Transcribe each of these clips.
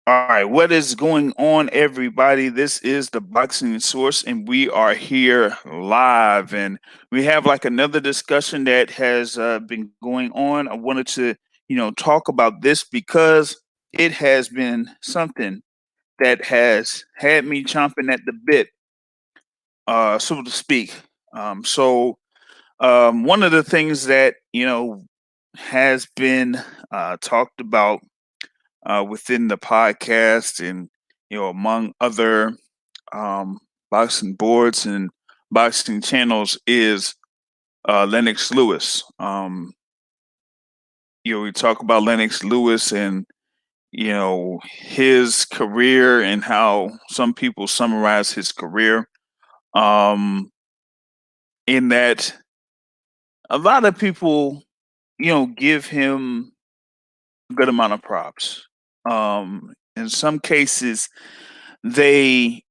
All right, what is going on, everybody? This is the Boxing Source, and we are here live. And we have like another discussion that has been going on. I wanted to, talk about this because it has been something that has had me chomping at the bit, so to speak. One of the things that has been talked about within the podcast and among other um, boxing boards and boxing channels is Lennox Lewis. We talk about Lennox Lewis and his career and how some people summarize his career um, in that a lot of people give him a good amount of props. In some cases, they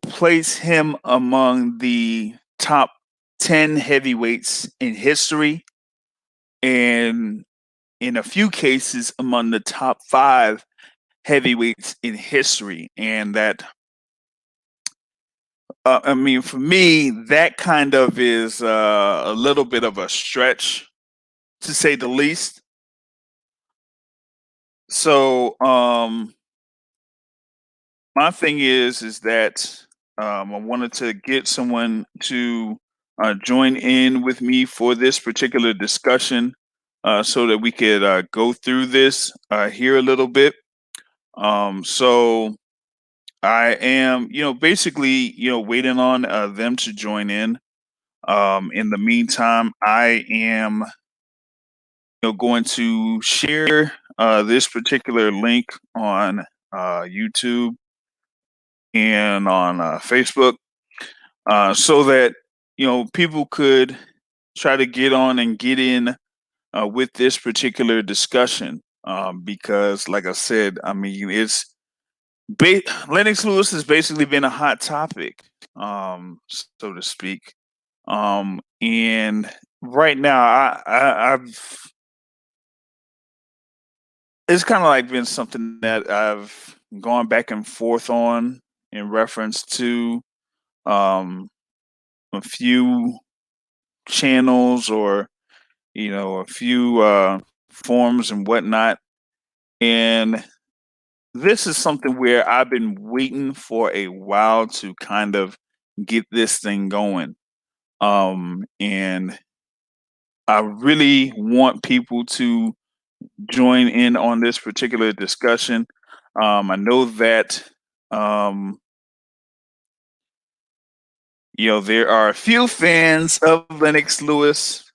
place him among the top 10 heavyweights in history, and in a few cases among the top 5 heavyweights in history. And that I mean, for me, that kind of is a little bit of a stretch, to say the least. So my thing is that I wanted to get someone to join in with me for this particular discussion, so that we could go through this here a little bit. So I am, basically, waiting on them to join in. In the meantime, I am, going to share this particular link on YouTube and on Facebook, so that people could try to get on and get in with this particular discussion. Because, like I said, I mean, Lennox Lewis has basically been a hot topic, so to speak. And right now, I've it's kind of like been something that I've gone back and forth on in reference to um, a few channels, or a few forums and whatnot. And this is something where I've been waiting for a while to kind of get this thing going. And I really want people to join in on this particular discussion. I know that um, there are a few fans of Lennox Lewis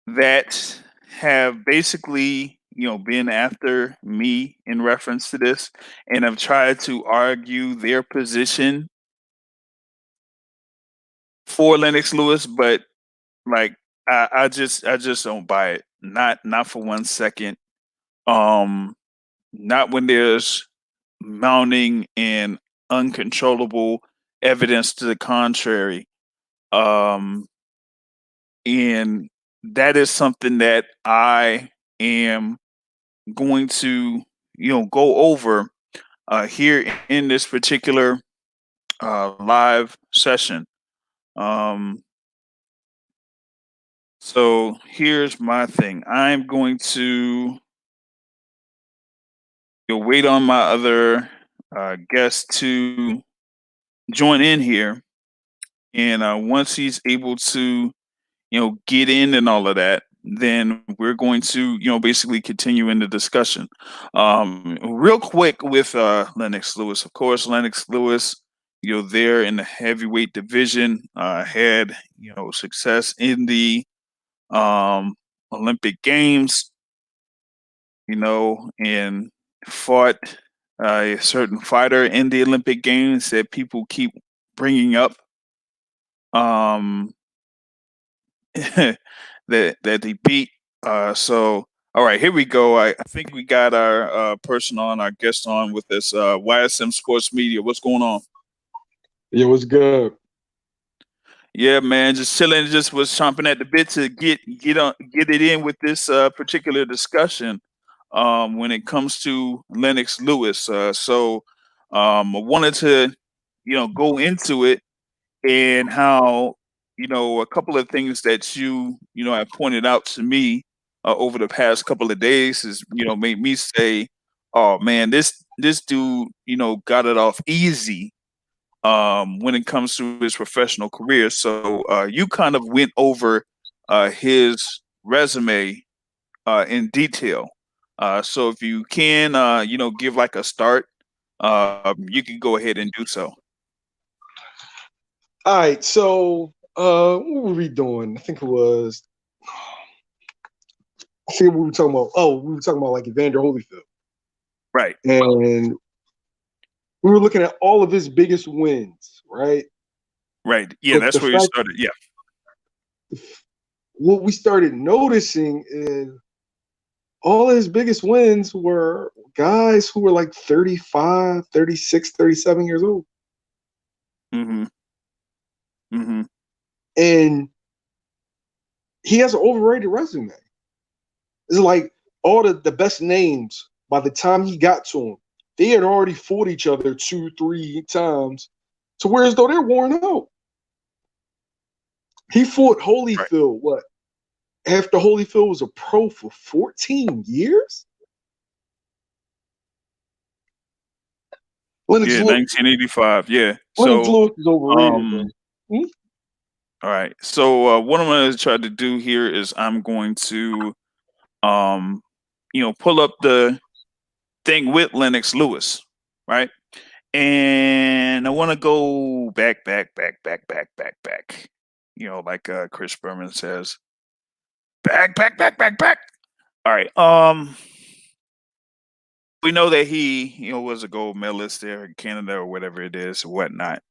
that have basically, been after me in reference to this, and have tried to argue their position for Lennox Lewis, but like I just don't buy it. Not for 1 second. Um, Not when there's mounting and uncontrollable evidence to the contrary. Um, and that is something that I am going to, go over here in this particular live session. Um, so here's my thing. I'm going to wait on my other guest to join in here, and once he's able to, get in and all of that, then we're going to, basically continue in the discussion. Real quick with Lennox Lewis. Of course, Lennox Lewis, there in the heavyweight division, had, success in the um, Olympic Games, and fought a certain fighter in the Olympic Games that people keep bringing up. Um, that he beat. So, all right, here we go. I think we got our person on, our guest on with us. YSM Sports Media. What's going on? Yeah, what's good? Yeah, man, just chilling. Just was chomping at the bit to get it in with this particular discussion. when it comes to Lennox Lewis. I wanted to, go into it and how, a couple of things that have pointed out to me over the past couple of days is, made me say, oh man, this dude, got it off easy when it comes to his professional career. So you kind of went over his resume in detail. So if you can, give like a start, you can go ahead and do so. All right, so what were we doing? I think we were talking about. Oh, we were talking about like Evander Holyfield, Right, and we were looking at all of his biggest wins, right? right. Yeah, But the that's where you fact, started. Yeah, what we started noticing is all of his biggest wins were guys who were like 35, 36, 37 years old. mm-hmm, mm-hmm. And he has an overrated resume. It's like all the best names, by the time he got to him, they had already fought each other 2, 3 times to where as though they're worn out. He fought Right. Holyfield, what? After Holyfield was a pro for 14 years? Lennox Yeah, Lewis, 1985. Yeah. Lennox So, Lewis is overrated, bro. um, all right. So, what I'm going to try to do here is I'm going to, um, pull up the thing with Lennox Lewis, right? And I want to go back, back, back, back, back, back, back. Like Chris Berman says, back, back, back, back, back. All right. We know that he, was a gold medalist there in Canada or whatever it is, or whatnot.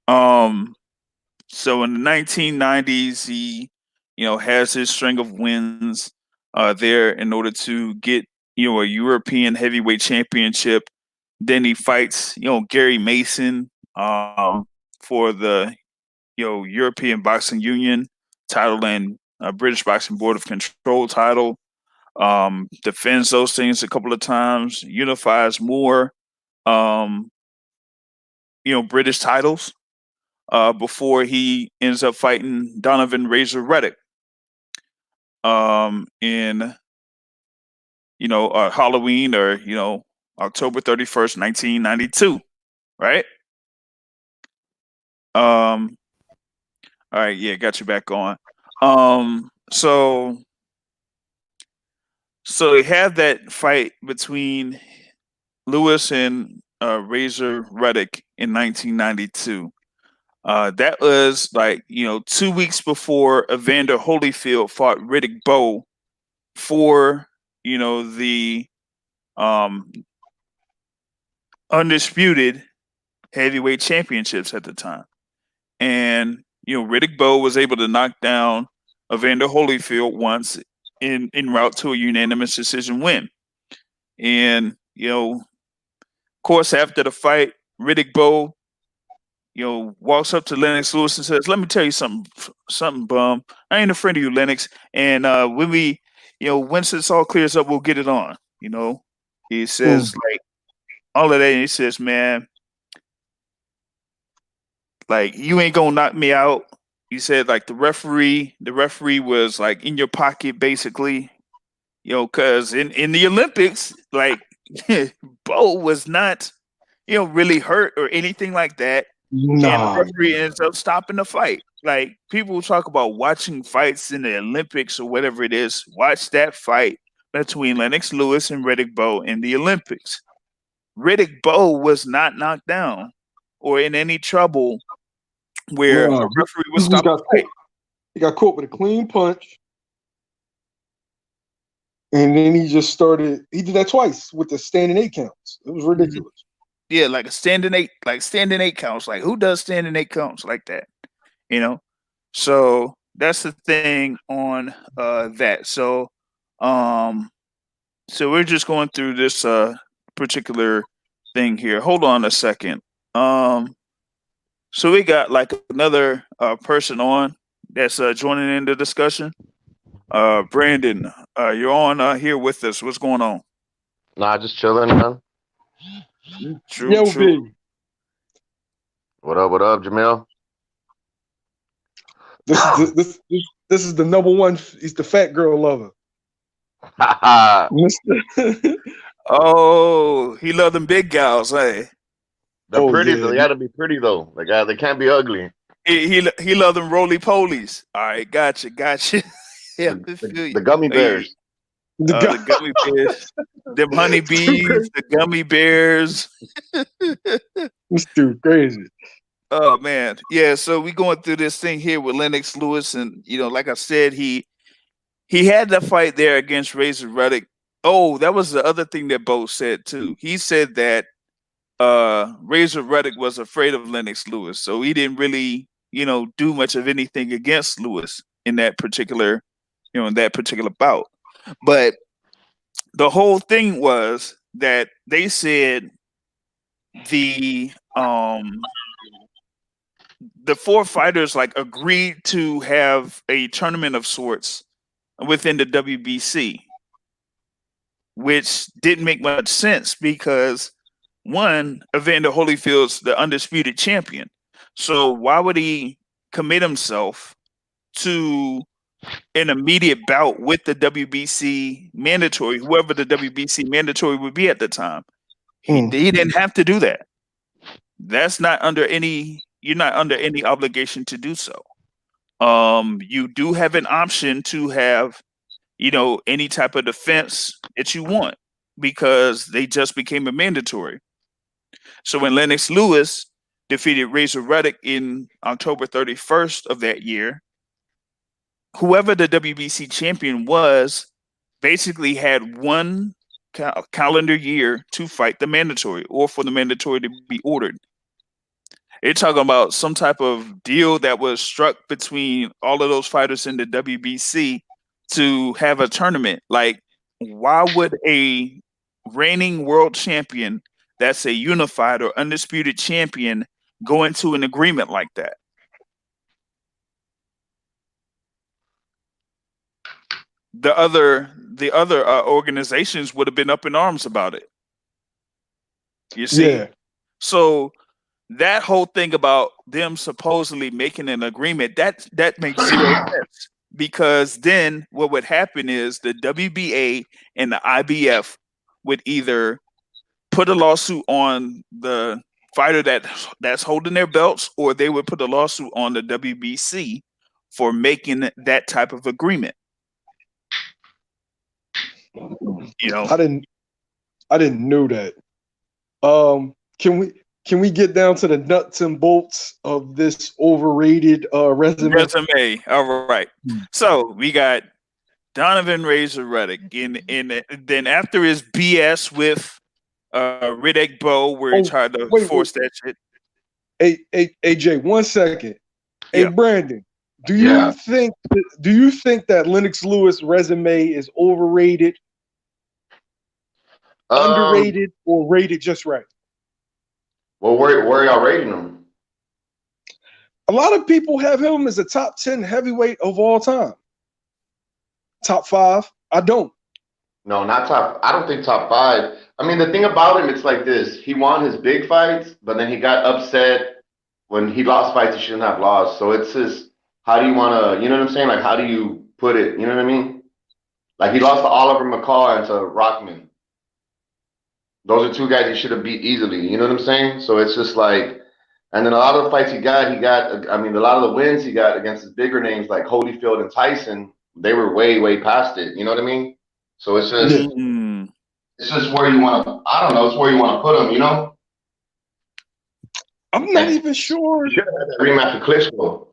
Um, so in the 1990s, he, has his string of wins there in order to get, a European heavyweight championship. Then he fights, Gary Mason for the, European Boxing Union title and British Boxing Board of Control title. Defends those things a couple of times, unifies more, um, British titles before he ends up fighting Donovan Razor Reddick in Halloween or October 31st, 1992, right? Um, all right, yeah, got you back on. So they had that fight between Lewis and Razor Reddick in 1992. That was like 2 weeks before Evander Holyfield fought Riddick Bowe for the um, undisputed heavyweight championships at the time. And Riddick Bowe was able to knock down Evander Holyfield once in route to a unanimous decision win. And of course, after the fight, Riddick Bowe walks up to Lennox Lewis and says, "Let me tell you something, bum. I ain't a friend of you, Lennox. And when we, once this all clears up, we'll get it on." He says like all of that. And he says, "Man, like you ain't gonna knock me out." He said like the referee was like in your pocket, basically. Because in the Olympics, like Bo was not, really hurt or anything like that. And the Nah. referee ends up stopping the fight. Like people talk about watching fights in the Olympics or whatever it is. Watch that fight between Lennox Lewis and Riddick Bowe in the Olympics. Riddick Bowe was not knocked down or in any trouble where a Nah. referee would He just stop got the fight. caught. He got caught with a clean punch. And then he just started. He did that twice with the standing 8 counts. It was Mhm. ridiculous. Yeah, like standing eight counts. Like who does standing eight counts like that? You know? So that's the thing on that. Um so we're just going through this particular thing here. Hold on a second. Um so we got like another person on that's joining in the discussion. Brandon, you're on here with us. What's going on? Nah, just chilling, man. True, Yo, true. B. What up, Jamil? This is this is the number one. He's the fat girl lover. Mr. Oh, he love them big gals, hey. They're Oh pretty. yeah, They gotta be pretty though. They can't be ugly. He love them roly polies. All right, gotcha. Yeah, The, I the, feel you. the gummy Hey, bears. the the guy. gummy bears, them honeybees, the gummy bears. This dude crazy. Oh man, yeah. So we going through this thing here with Lennox Lewis, and like I said, he had the fight there against Razor Ruddock. Oh, that was the other thing that Bo said too. He said that Razor Ruddock was afraid of Lennox Lewis, so he didn't really do much of anything against Lewis in that particular bout. But the whole thing was that they said the um the four fighters like agreed to have a tournament of sorts within the WBC, which didn't make much sense because one, Evander Holyfield's the undisputed champion. So why would he commit himself to an immediate bout with the WBC mandatory, whoever the WBC mandatory would be at the time? He didn't have to do that. That's not under any you're not under any obligation to do so. You do have an option to have, any type of defense that you want because they just became a mandatory. So when Lennox Lewis defeated Razor Ruddock in October 31st of that year, whoever the WBC champion was basically had one calendar year to fight the mandatory or for the mandatory to be ordered. They're talking about some type of deal that was struck between all of those fighters in the WBC to have a tournament. Like, why would a reigning world champion that's a unified or undisputed champion go into an agreement like that? The other organizations would have been up in arms about it. You see? Yeah. So that whole thing about them supposedly making an agreement, that makes zero sense. Because then what would happen is the WBA and the IBF would either put a lawsuit on the fighter that's holding their belts, or they would put a lawsuit on the WBC for making that type of agreement. I didn't know that. Can we get down to the nuts and bolts of this overrated resume? All right. So we got Donovan Razor Ruddock in then after his BS with Riddick Bowe, where he tried to force that shit. Hey, AJ, 1 second. Hey, Yeah. Brandon, do you think that Lennox Lewis resume is overrated, underrated, or rated just right? Well, where are y'all rating him? A lot of people have him as a top 10 heavyweight of all time. Top 5. I don't. No, not top. I don't think top 5. I mean, the thing about him, it's like this. He won his big fights, but then he got upset when he lost fights he shouldn't have lost. So it's just, how do you want to, you know what I'm saying? Like, how do you put it? You know what I mean? Like, he lost to Oliver McCall and to Rockman. Those are two guys he should have beat easily. You know what I'm saying? So it's just like, and then a lot of the fights he got, I mean, a lot of the wins he got against his bigger names like Holyfield and Tyson, they were way, way past it. You know what I mean? So it's just, it's just where you want to, I don't know, it's where you want to put him, you know? I'm not even sure. He should have had that rematch with Klitschko.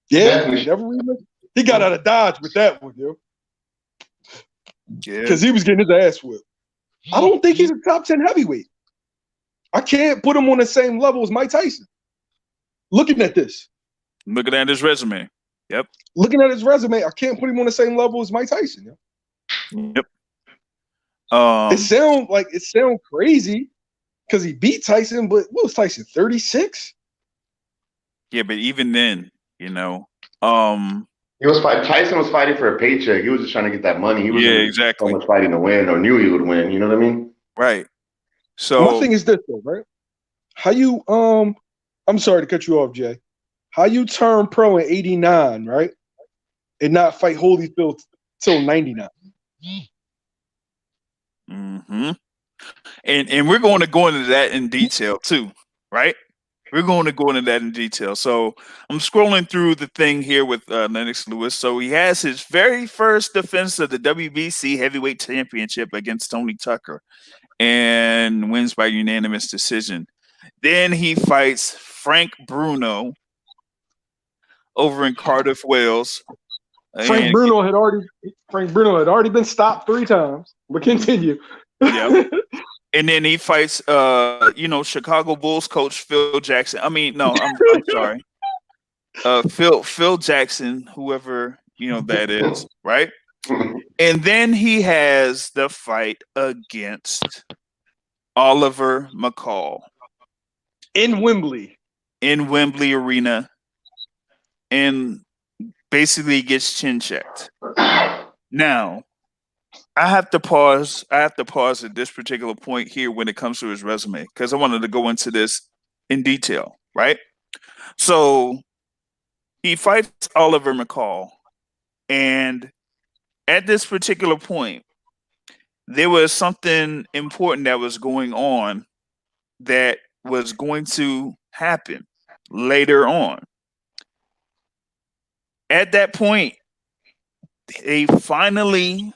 Yeah, never rematch. He got out of Dodge with that one, yo. Because he was getting his ass whipped. I don't think he's a top 10 heavyweight. I can't put him on the same level as Mike Tyson. Looking at this. Looking at his resume. Yep. Looking at his resume, I can't put him on the same level as Mike Tyson. Yo. Yep. It sounds crazy because he beat Tyson, but what was Tyson, 36? Yeah, but even then, Tyson was fighting for a paycheck. He was just trying to get that money. He wasn't Yeah, really so exactly. much fighting to win or knew he would win. You know what I mean? Right. My So thing is this though, right? How you I'm sorry to cut you off, Jay. How you turn pro in '89, right? And not fight Holyfield till '99. hmm and we're going to go into that in detail too, right? We're going to go into that in detail. So I'm scrolling through the thing here with Lennox Lewis. So he has his very first defense of the WBC Heavyweight Championship against Tony Tucker and wins by unanimous decision. Then he fights Frank Bruno over in Cardiff, Wales. Frank And Bruno had already been stopped 3 times. But continue. yeah. And then he fights Chicago Bulls coach Phil Jackson. I mean, no, I'm sorry. Phil Jackson, whoever that is, right? And then he has the fight against Oliver McCall In Wembley Arena, and basically gets chin checked. Now, I have to pause at this particular point here when it comes to his resume, because I wanted to go into this in detail, right? So he fights Oliver McCall, and at this particular point, there was something important that was going on that was going to happen later on. At that point, they finally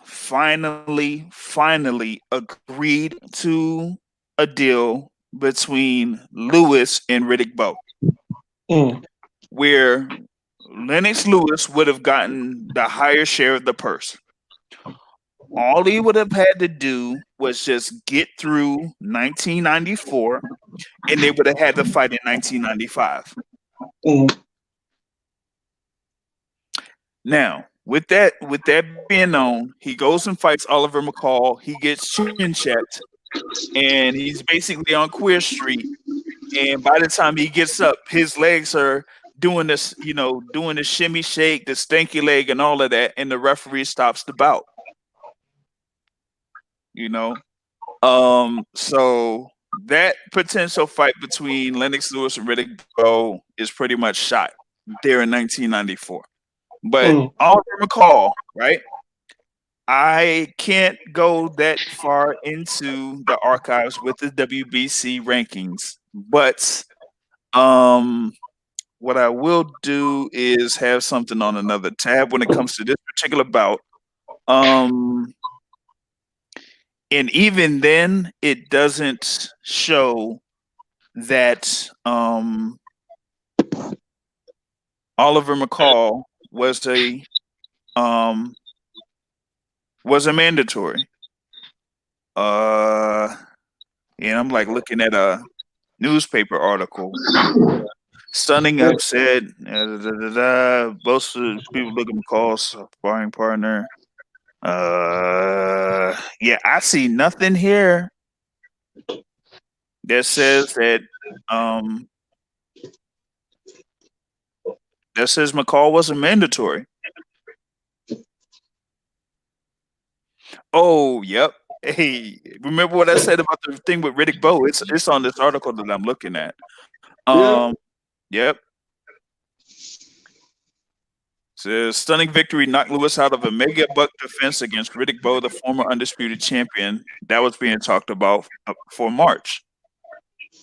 agreed to a deal between Lewis and Riddick Bowe, where Lennox Lewis would have gotten the higher share of the purse. All he would have had to do was just get through 1994, and they would have had the fight in 1995. Now, with that being known, he goes and fights Oliver McCall. He gets chin checked, and he's basically on Queer Street. And by the time he gets up, his legs are doing this, doing the shimmy shake, the stanky leg, and all of that. And the referee stops the bout. So that potential fight between Lennox Lewis and Riddick Bowe is pretty much shot there in 1994. But Oliver McCall, right? I can't go that far into the archives with the WBC rankings, but what I will do is have something on another tab when it comes to this particular bout. And even then, it doesn't show that Oliver McCall was a mandatory. And I'm like looking at a newspaper article. Stunning upset. Both people look at McCall's sparring partner. Yeah, I see nothing here that says that McCall wasn't mandatory. Oh, yep. Hey, remember what I said about the thing with Riddick Bowe? It's on this article that I'm looking at. Yep. Says stunning victory knocked Lewis out of a mega buck defense against Riddick Bowe, the former undisputed champion. That was being talked about for March.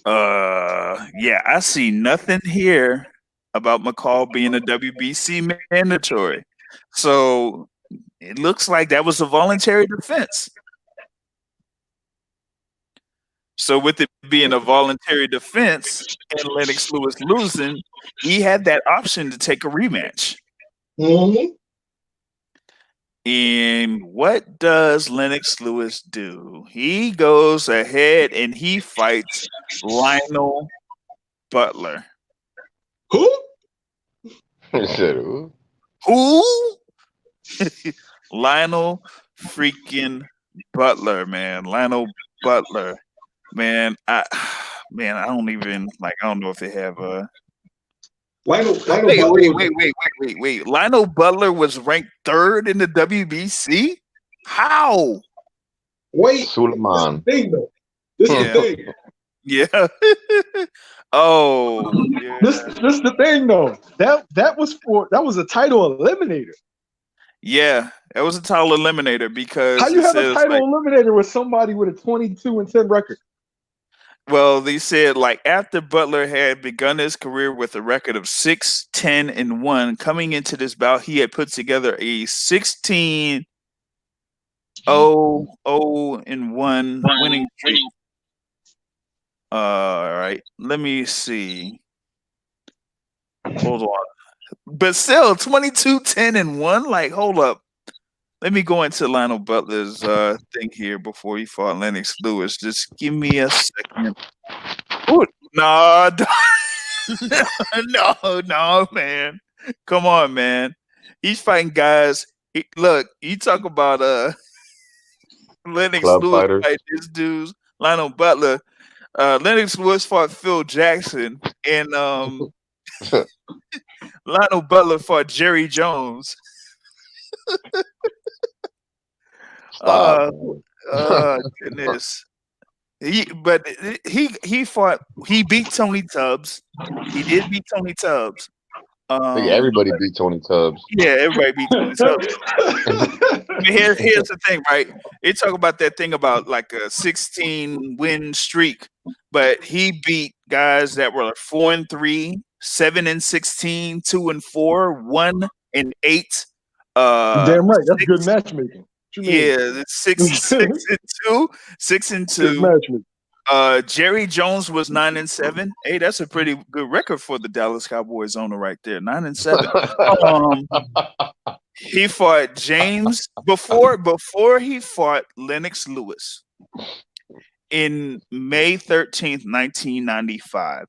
Yeah, I see nothing here about McCall being a WBC mandatory. So it looks like that was a voluntary defense. So with it being a voluntary defense and Lennox Lewis losing, he had that option to take a rematch. And what does Lennox Lewis do? He goes ahead and he fights Lionel Butler. Who? Who? Lionel freaking Butler, man. Lionel Butler. Man, I don't even I don't know if they have Lionel Wait, Butler wait, was, wait, wait, wait, wait, wait. Lionel Butler was ranked 3rd in the WBC? How? wait, this is Suleiman. the thing though. This is the Yeah. thing. Yeah. Oh, yeah. This is the thing though. That was a title eliminator. Yeah. That was a title eliminator How because you it have a says title like, eliminator with somebody with a 22-10 record? well, they said like after Butler had begun his career with a record of 6-10-1, coming into this bout, he had put together a 16-0-0-1 winning streak. All right, let me see. Hold on. But still, 22-10-1. Like, hold up. Let me go into Lionel Butler's thing here before he fought Lennox Lewis. Just give me a second. Ooh, nah, no, man. Come on, man. He's fighting guys. Look, you talk about Lennox Club Lewis fighters. fighting this dude's Lionel Butler. Lennox Lewis fought Phil Jackson, and Lionel Butler fought Jerry Jones. Stop. Goodness. He beat Tony Tubbs. He did beat Tony Tubbs. I think everybody beat Tony Tubbs. Yeah, everybody beat Tony Tubbs. I mean, here's the thing, right? They talk about that thing about like a 16-win streak, but he beat guys that were like 4-3, 7-16, 2-4, 1-8. Damn right. That's good matchmaking. Yeah, 6-2, 6-2. Good matchmaking. Jerry Jones was 9-7. Hey, that's a pretty good record for the Dallas Cowboys owner right there. 9-7. He fought James before he fought Lennox Lewis in May 13th, 1995.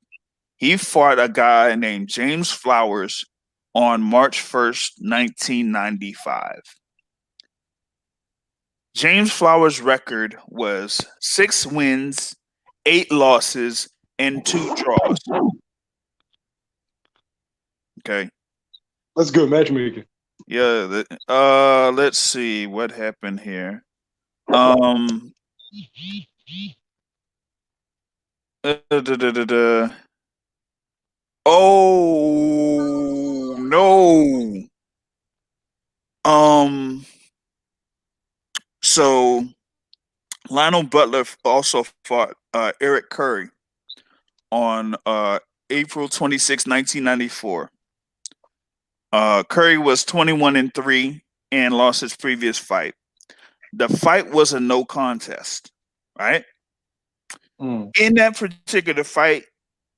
He fought a guy named James Flowers on March 1st, 1995. James Flowers' record was 6 wins, 8 losses, and 2 draws. Okay. That's good matchmaking. Yeah. Let's see what happened here. Oh no. So Lionel Butler also fought Eric Curry on April 26, 1994. Curry was 21-3 and lost his previous fight. The fight was a no contest, right? In that particular fight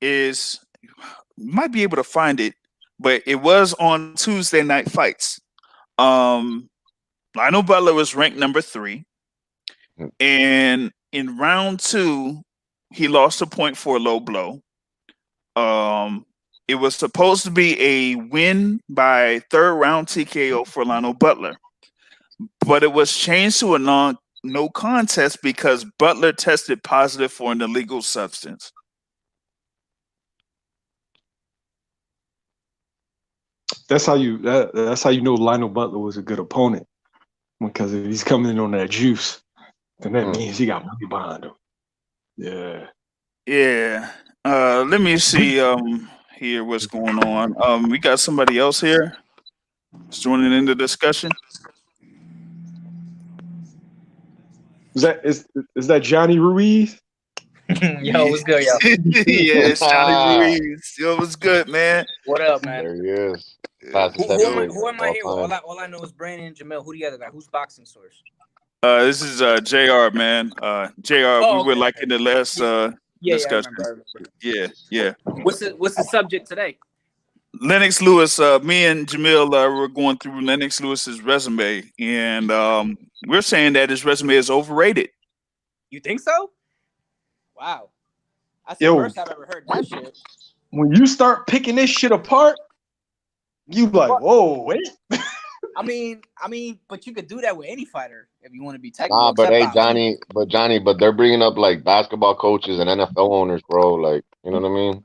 you might be able to find it, but it was on Tuesday Night Fights. Lionel Butler was ranked number 3. And in round 2, he lost a point for a low blow. It was supposed to be a win by 3rd round TKO for Lionel Butler, but it was changed to a no contest because Butler tested positive for an illegal substance. That's how you know Lionel Butler was a good opponent, because if he's coming in on that juice, then that means he got money behind him. Yeah. Yeah. Let me see here what's going on. We got somebody else here joining in the discussion. Is that Johnny Ruiz? Yo, what's good, yo? Yeah, it's Johnny Ruiz. Yo, what's good, man? What up, man? There he is. Who am I here with? All I know is Brandon and Jamil. Who the other guy? Who's Boxing Source? This is JR, man. JR, we were like in the last discussion. I remember. Yeah. What's the subject today? Lennox Lewis, me and Jamil were going through Lennox Lewis's resume, and we're saying that his resume is overrated. You think so? Wow. That's the first I've ever heard that shit. When you start picking this shit apart, you like, whoa, wait. I mean, but you could do that with any fighter if you want to be technical. Nah, but hey, Johnny, but they're bringing up like basketball coaches and NFL owners, bro. Like, You know what I mean?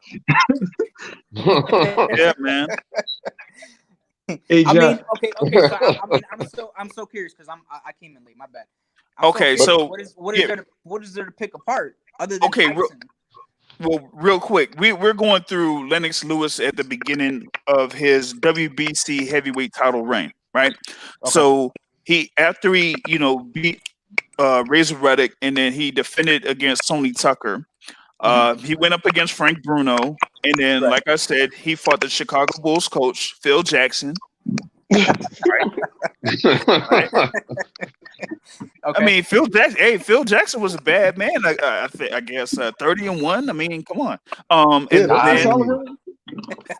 Yeah, man. Hey, I mean, Jeff. okay. So I'm so curious because I came in late. My bad. I'm Okay, so so curious. yeah, What is there to pick apart other than okay. Tyson? Well, real quick, we're going through Lennox Lewis at the beginning of his WBC heavyweight title reign, right? Okay. So after he beat Razor Reddick, and then he defended against Tony Tucker. He went up against Frank Bruno, and then, Right. like I said, he fought the Chicago Bulls coach Phil Jackson. Right? Okay. I mean, Phil Jackson. Hey, Phil Jackson was a bad man. I guess 30-1. I mean, come on. Yeah, And that's a then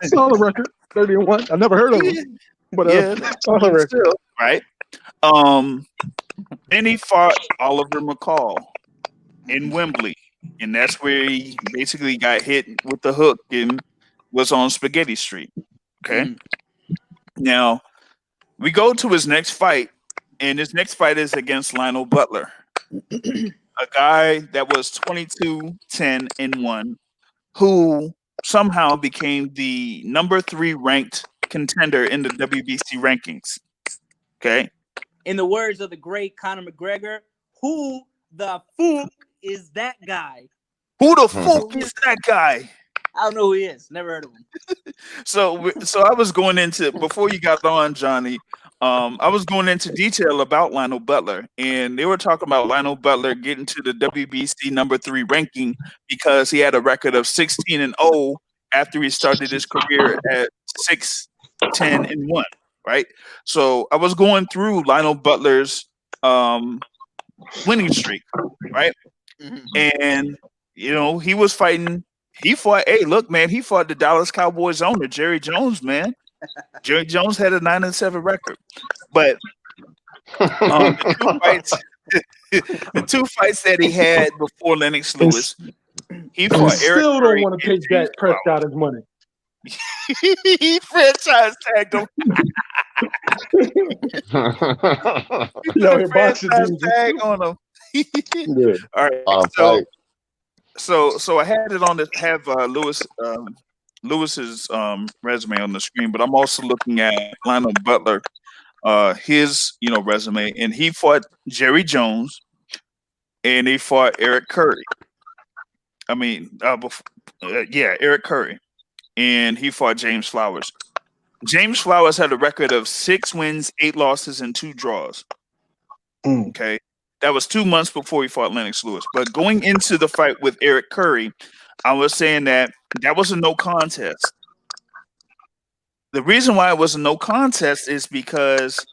solid record. 30-1. I never heard of him, but yeah, solid record. still, right. Then he fought Oliver McCall in Wembley, and that's where he basically got hit with the hook and was on Spaghetti Street. Okay. Now we go to his next fight, and his next fight is against Lionel Butler, a guy that was 22-10-1, who somehow became the number 3 ranked contender in the WBC rankings. Okay. In the words of the great Conor McGregor, who the fuck is that guy? Who the fuck is that guy? I don't know who he is. Never heard of him. So I was going into, before you got on, Johnny. I was going into detail about Lionel Butler, and they were talking about Lionel Butler getting to the WBC number 3 ranking because he had a record of 16-0 after he started his career at 6-10-1. Right. So I was going through Lionel Butler's winning streak, right? And he was fighting. He fought. Hey, look, man, he fought the Dallas Cowboys owner, Jerry Jones, man. Jerry Jones had a 9-7 record, but the two fights that he had before Lennox Lewis, he fought Eric Still Curry don't want to pay Dak Prescott his money. He franchise tagged him. Yo, he boxing tag on him. Yeah. All right. So I had it on have Lewis's resume on the screen, but I'm also looking at Lionel Butler, his resume, and he fought Jerry Jones, and he fought Eric Curry. I mean, Eric Curry, and he fought James Flowers. James Flowers had a record of 6 wins, 8 losses, and 2 draws. Okay. That was 2 months before he fought Lennox Lewis. But going into the fight with Eric Curry, I was saying that was a no contest. The reason why it was a no contest is because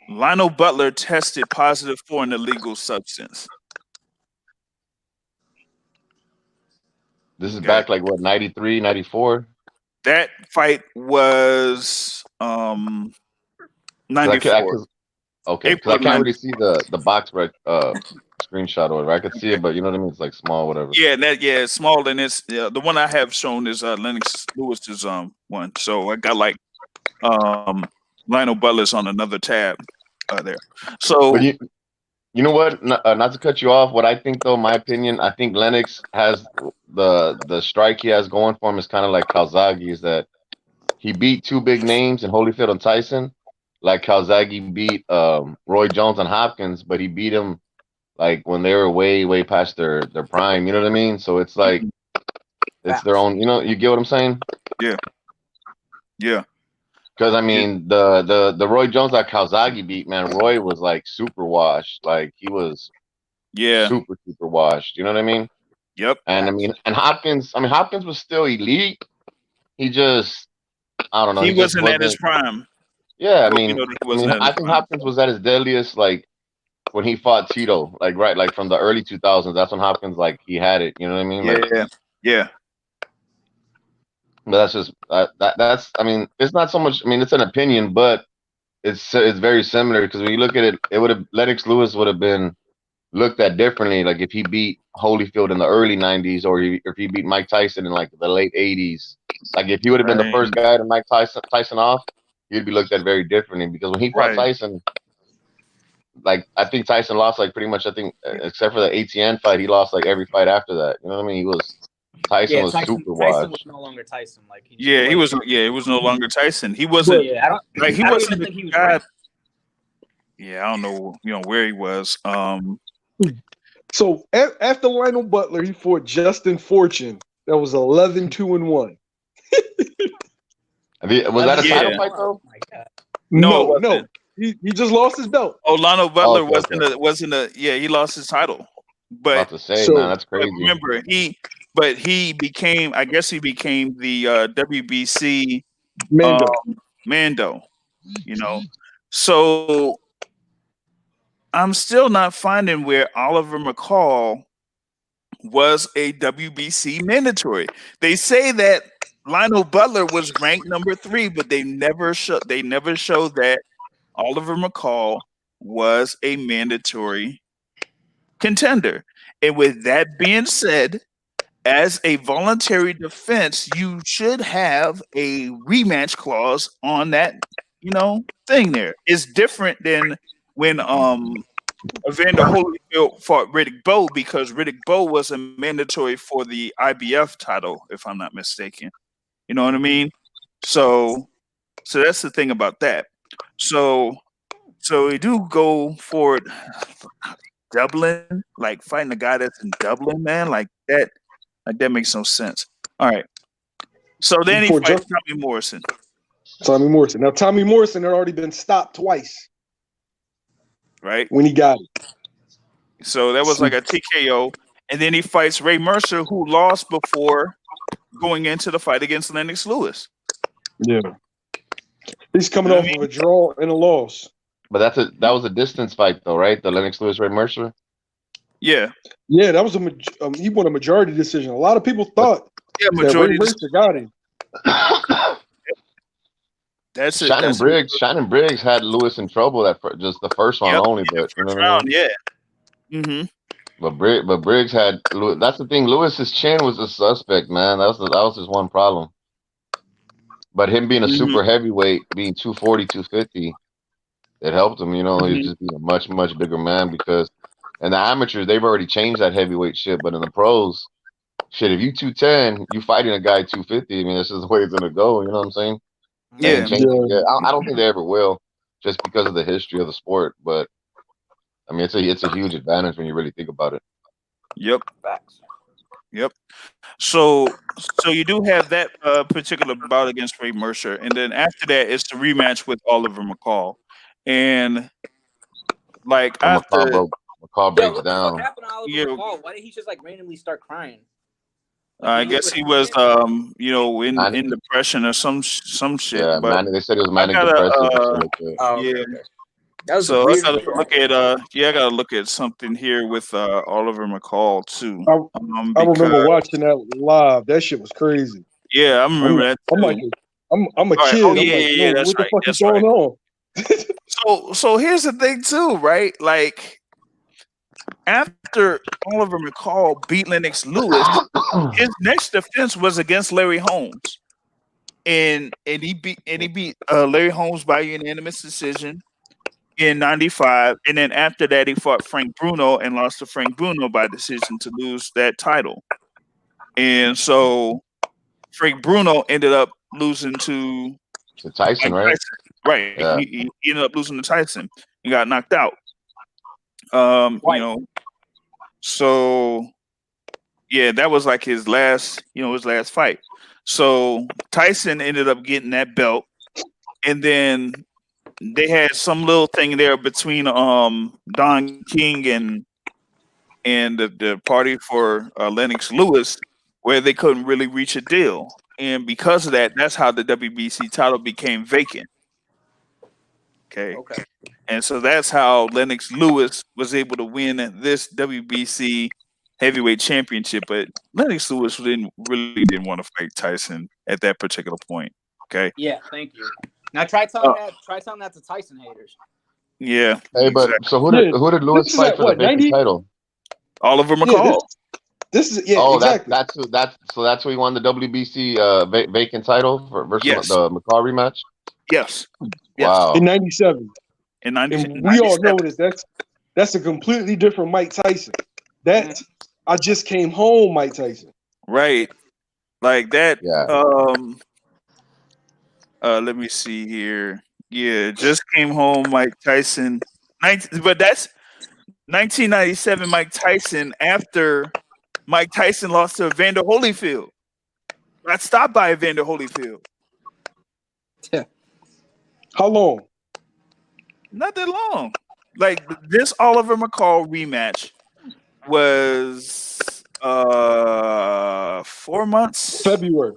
Lionel Butler tested positive for an illegal substance. This is back like what, 93, 94? That fight was 94. Okay, because I can't really see the box screenshot or I could see it, but you know what I mean? It's like small, whatever. Yeah, it's small, and it's the one I have shown is Lennox Lewis's one. So I got like Lionel Butler's on another tab there. So but you know what? Not to cut you off. What I think, though, my opinion, I think Lennox has the strike he has going for him is kind of like Calzaghe, is that he beat 2 big names in Holyfield and Tyson. Like Calzaghe beat Roy Jones and Hopkins, but he beat him like when they were way, way past their prime. You know what I mean? So it's like it's their own. You get what I'm saying? Yeah. Because I mean, the Roy Jones that Calzaghe beat, man, Roy was like super washed. Like he was super washed. You know what I mean? Yep. And I mean, and Hopkins was still elite. He just, I don't know. He wasn't at his prime. Yeah, I mean, I think Hopkins was at his deadliest, like when he fought Tito, like from the early 2000s. That's when Hopkins, like, he had it. You know what I mean? Yeah. But that's just that's. I mean, it's not so much. I mean, it's an opinion, but it's very similar because when you look at it, Lennox Lewis would have been looked at differently. Like if he beat Holyfield in the early 90s, or if he beat Mike Tyson in like the late 80s. Like if he would have been the first guy to Mike Tyson off, he'd be looked at very differently because when he fought Tyson, like I think Tyson lost like pretty much. I think except for the ATN fight, he lost like every fight after that. You know what I mean? He was Tyson Yeah, was Tyson super was washed. no longer Tyson. Like he Yeah, he wasn't- was. Yeah, it was no longer Tyson. He But wasn't Yeah, I don't. like he I don't wasn't even the think he was guy. ranked. Yeah, I don't know. Where he was. so after Lionel Butler, he fought Justin Fortune. That was 11-2-1. Was that a Yeah. title fight though? Oh my God. No, it No. wasn't. He just lost his belt. Oh, Lionel Butler Okay, okay. wasn't a. Yeah, he lost his title, About but to say, So- man, that's but crazy. remember he became. I guess he became the WBC Mando. Mando. So I'm still not finding where Oliver McCall was a WBC mandatory. They say that Lionel Butler was ranked number 3, but they never showed that Oliver McCall was a mandatory contender. And with that being said, as a voluntary defense, you should have a rematch clause on that, thing there. It's different than when Evander Holyfield fought Riddick Bowe, because Riddick Bowe was a mandatory for the IBF title, if I'm not mistaken. You know what I mean? So that's the thing about that. So we do go for Dublin, like fighting a guy that's in Dublin, man, like that makes no sense. All right. So then he Before fights Justin- Tommy Morrison. Tommy Morrison. Now Tommy Morrison had already been stopped twice Right? when he got it. So that was like a TKO. And then he fights Ray Mercer, who lost before going into the fight against Lennox Lewis. Yeah. He's coming You know off what I of a draw and a loss. But that was a distance fight though, right? The Lennox Lewis Ray Mercer. Yeah. Yeah, that was he won a majority decision. A lot of people thought Yeah, that majority. Ray Mercer got him. That's it. Shannon Briggs had Lewis in trouble just the first round only, but you know what I mean? Yeah. Mm-hmm. But Briggs had Lewis. That's the thing. Lewis's chin was a suspect, man. That was his one problem. But him being a super heavyweight, being 240, 250, it helped him. He'd just be a much, much bigger man because, and the amateurs, they've already changed that heavyweight shit. But in the pros, shit, if you 210, you fighting a guy 250. I mean, this is the way it's gonna go. You know what I'm saying? They ain't changed it yet. I don't think they ever will, just because of the history of the sport. But I mean, it's a huge advantage when you really think about it. Yep. Facts. Yep. So you do have that particular bout against Ray Mercer, and then after that, it's the rematch with Oliver McCall, and like And after McCall Yo, breaks what the down. fuck happened to Oliver Yeah. McCall? Why did he just like randomly start crying? I Like, guess he knew was what in depression or some shit. Yeah, but they said it was manic gotta, depressive and shit like that. Oh, yeah. okay. That was So I weird. gotta look at I gotta look at something here with Oliver McCall too. I remember watching that live. That shit was crazy. Yeah, I remember that too. I'm like, I'm a All right. kid. Oh, I'm yeah, like, yeah, yo, that's what the right, fuck that's is going on? So here's the thing too, right? Like after Oliver McCall beat Lennox Lewis, his next defense was against Larry Holmes, and he beat Larry Holmes by unanimous decision in '95, and then after that he fought Frank Bruno and lost to Frank Bruno by decision to lose that title, and so Frank Bruno ended up losing to Tyson, Mike right? Tyson. Right. Yeah. He ended up losing to Tyson. He got knocked out. So yeah, that was like his last fight. So Tyson ended up getting that belt, and then they had some little thing there between Don King and the party for Lennox Lewis, where they couldn't really reach a deal, and because of that, that's how the WBC title became vacant. Okay. And so that's how Lennox Lewis was able to win this WBC heavyweight championship. But Lennox Lewis didn't want to fight Tyson at that particular point. Okay. Yeah, thank you. Now try telling that to Tyson haters. Yeah. Hey, but exactly. so who did Lewis fight for the vacant title? Oliver McCall. This is exactly. That's who he won the WBC vacant title versus the McCall rematch. Yes. Wow. In '97. In And 97. we all know that's a completely different Mike Tyson. I just came home, Mike Tyson. right? Like that. Yeah. Let me see here. Yeah, just came home. Mike Tyson. But that's 1997. Mike Tyson after Mike Tyson lost to Evander Holyfield. Got stopped by Evander Holyfield. How long? Not that long. Like this Oliver McCall rematch was 4 months. February.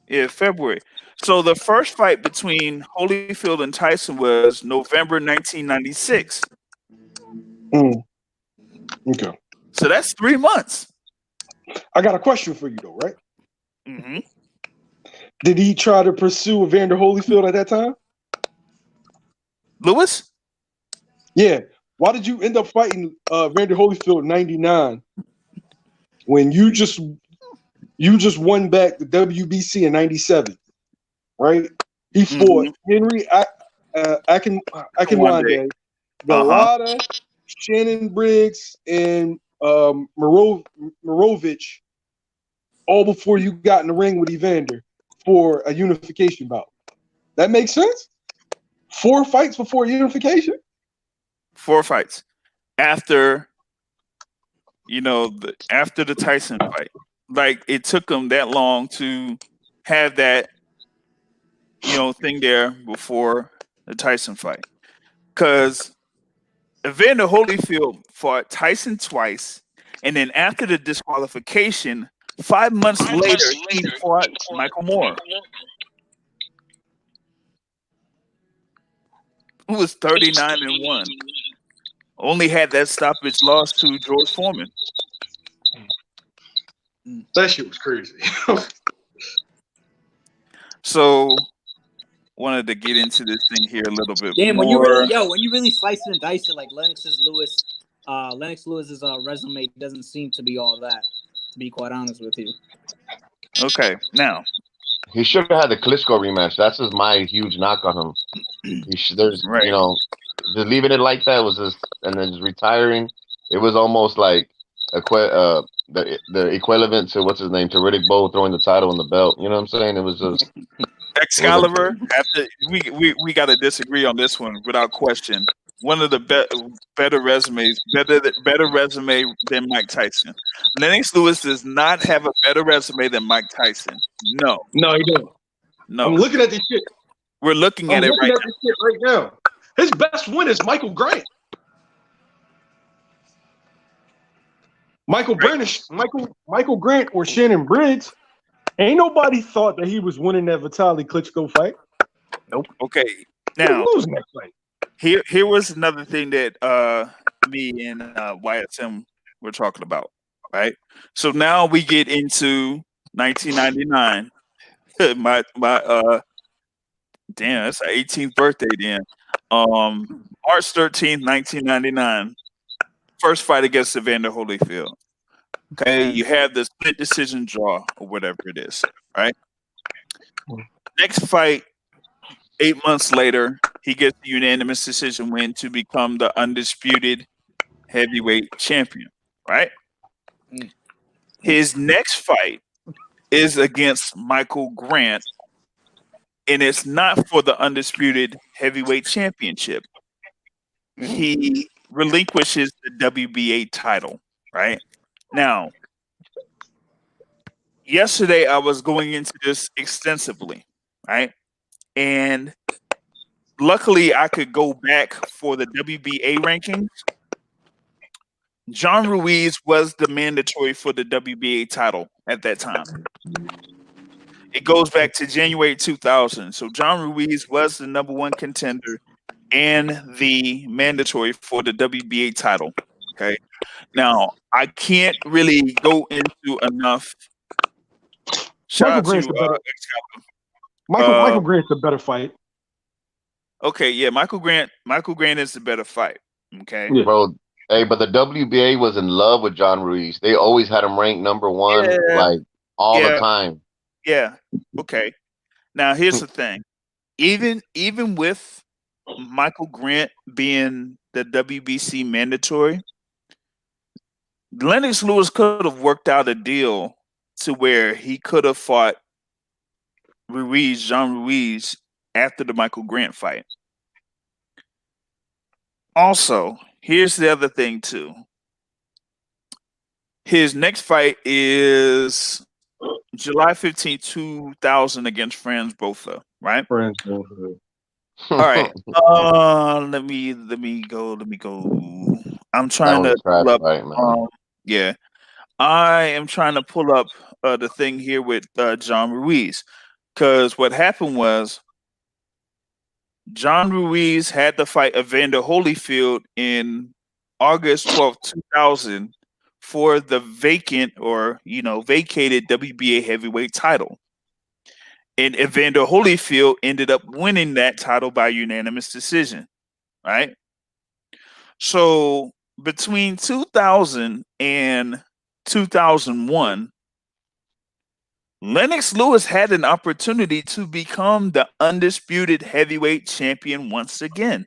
Yeah, February. So the first fight between Holyfield and Tyson was November 1996. Okay. So that's 3 months. I got a question for you though, right? Mm-hmm. Did he try to pursue Evander Holyfield at that time? Lewis? Yeah. Why did you end up fighting Evander Holyfield in '99 when you just won back the WBC in '97? Right? He fought Henry Akinwande, Galata, Shannon Briggs, and Morovich, all before you got in the ring with Evander for a unification bout. That makes sense? 4 fights before unification? 4 fights. After, after the Tyson fight. Like, it took him that long to have that, thing there before the Tyson fight. Because Evander Holyfield fought Tyson twice, and then after the disqualification, 5 months later, he fought Michael Moore, who was 39-1. Only had that stoppage loss to George Foreman. That shit was crazy. So, wanted to get into this thing here a little bit Damn, more. when you really slice it and dice it, like Lennox Lewis's resume doesn't seem to be all that, to be quite honest with you. Okay, now he should have had the Klitschko rematch. That's just my huge knock on him. There's right. Just leaving it like that was just, and then just retiring. It was almost like the equivalent to what's his name, to Riddick Bowe throwing the title and the belt. You know what I'm saying? It was just Excalibur. After we got to disagree on this one without question. One of the better resumes, better resume than Mike Tyson. Lennox Lewis does not have a better resume than Mike Tyson. No, he don't. No. I'm looking at this shit. We're looking at it right now. This shit right now. His best win is Michael Grant. Michael Grant or Shannon Briggs. Ain't nobody thought that he was winning that Vitaly Klitschko fight. Nope. Okay. Now, losing that fight. Here was another thing that me and YSM were talking about, right? So now we get into 1999. my damn, that's our 18th birthday then. March 13th, 1999. First fight against Evander Holyfield. Okay, you have the split decision draw or whatever it is, right? Next fight, 8 months later, he gets the unanimous decision win to become the undisputed heavyweight champion, right? His next fight is against Michael Grant, and it's not for the undisputed heavyweight championship. He relinquishes the WBA title, right? Now, yesterday I was going into this extensively, right? And luckily I could go back for the WBA rankings. John Ruiz was the mandatory for the WBA title at that time. It goes back to January 2000. So John Ruiz was the number 1 contender and the mandatory for the WBA title. Okay. Now, I can't really go into enough. Michael Grant's a better fight. Okay, yeah, Michael Grant is the better fight. Okay. Yeah. Bro, hey, but the WBA was in love with John Ruiz. They always had him ranked number 1, like all the time. Yeah. Okay. Now here's the thing. Even with Michael Grant being the WBC mandatory, Lennox Lewis could have worked out a deal to where he could have fought John Ruiz, after the Michael Grant fight. Also, here's the other thing too. His next fight is July 15th, 2000 against Franz Botha, right? Friends. All right. Let me go. I'm That trying was to a trash pull up. fight, man. Yeah, I am trying to pull up the thing here with John Ruiz, because what happened was John Ruiz had to fight Evander Holyfield in August 12th, 2000 for the vacated WBA heavyweight title. And Evander Holyfield ended up winning that title by unanimous decision, right? So between 2000 and 2001, Lennox Lewis had an opportunity to become the undisputed heavyweight champion once again.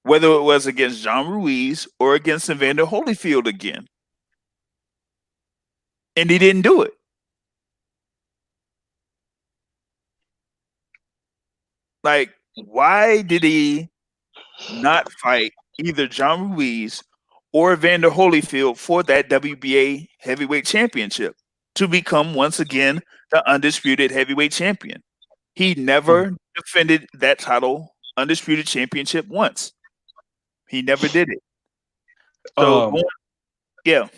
Whether it was against John Ruiz or against Evander Holyfield again. And he didn't do it. Like, why did he not fight either John Ruiz or Evander Holyfield for that WBA heavyweight championship to become once again the undisputed heavyweight champion? He never defended that title, undisputed championship, once. He never did it. So, yeah.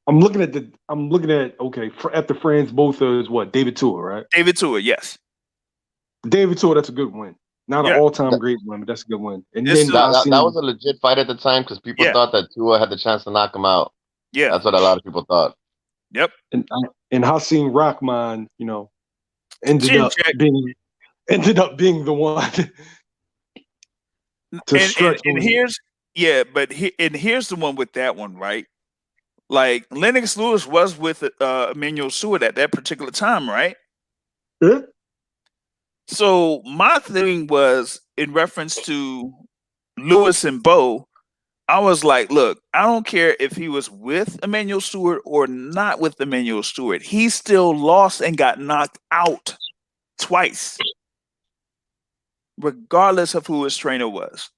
I'm looking at after Franz Botha is what? David Tua, right? David Tua, yes. David Tua, that's a good win. Not an Yeah. all-time great win, but that's a good win. And This then is- That was a legit fight at the time because people Yeah. thought that Tua had the chance to knock him out. Yeah. That's what a lot of people thought. Yep. and Hasim Rahman, ended Chin up check. being the one to stretch. And here's here's the one with that one, right? Like, Lennox Lewis was with Emmanuel Stewart at that particular time, right? Yeah. So my thing was, in reference to Lewis and Bo, I was like, look, I don't care if he was with Emmanuel Stewart or not with Emmanuel Stewart. He still lost and got knocked out twice, regardless of who his trainer was.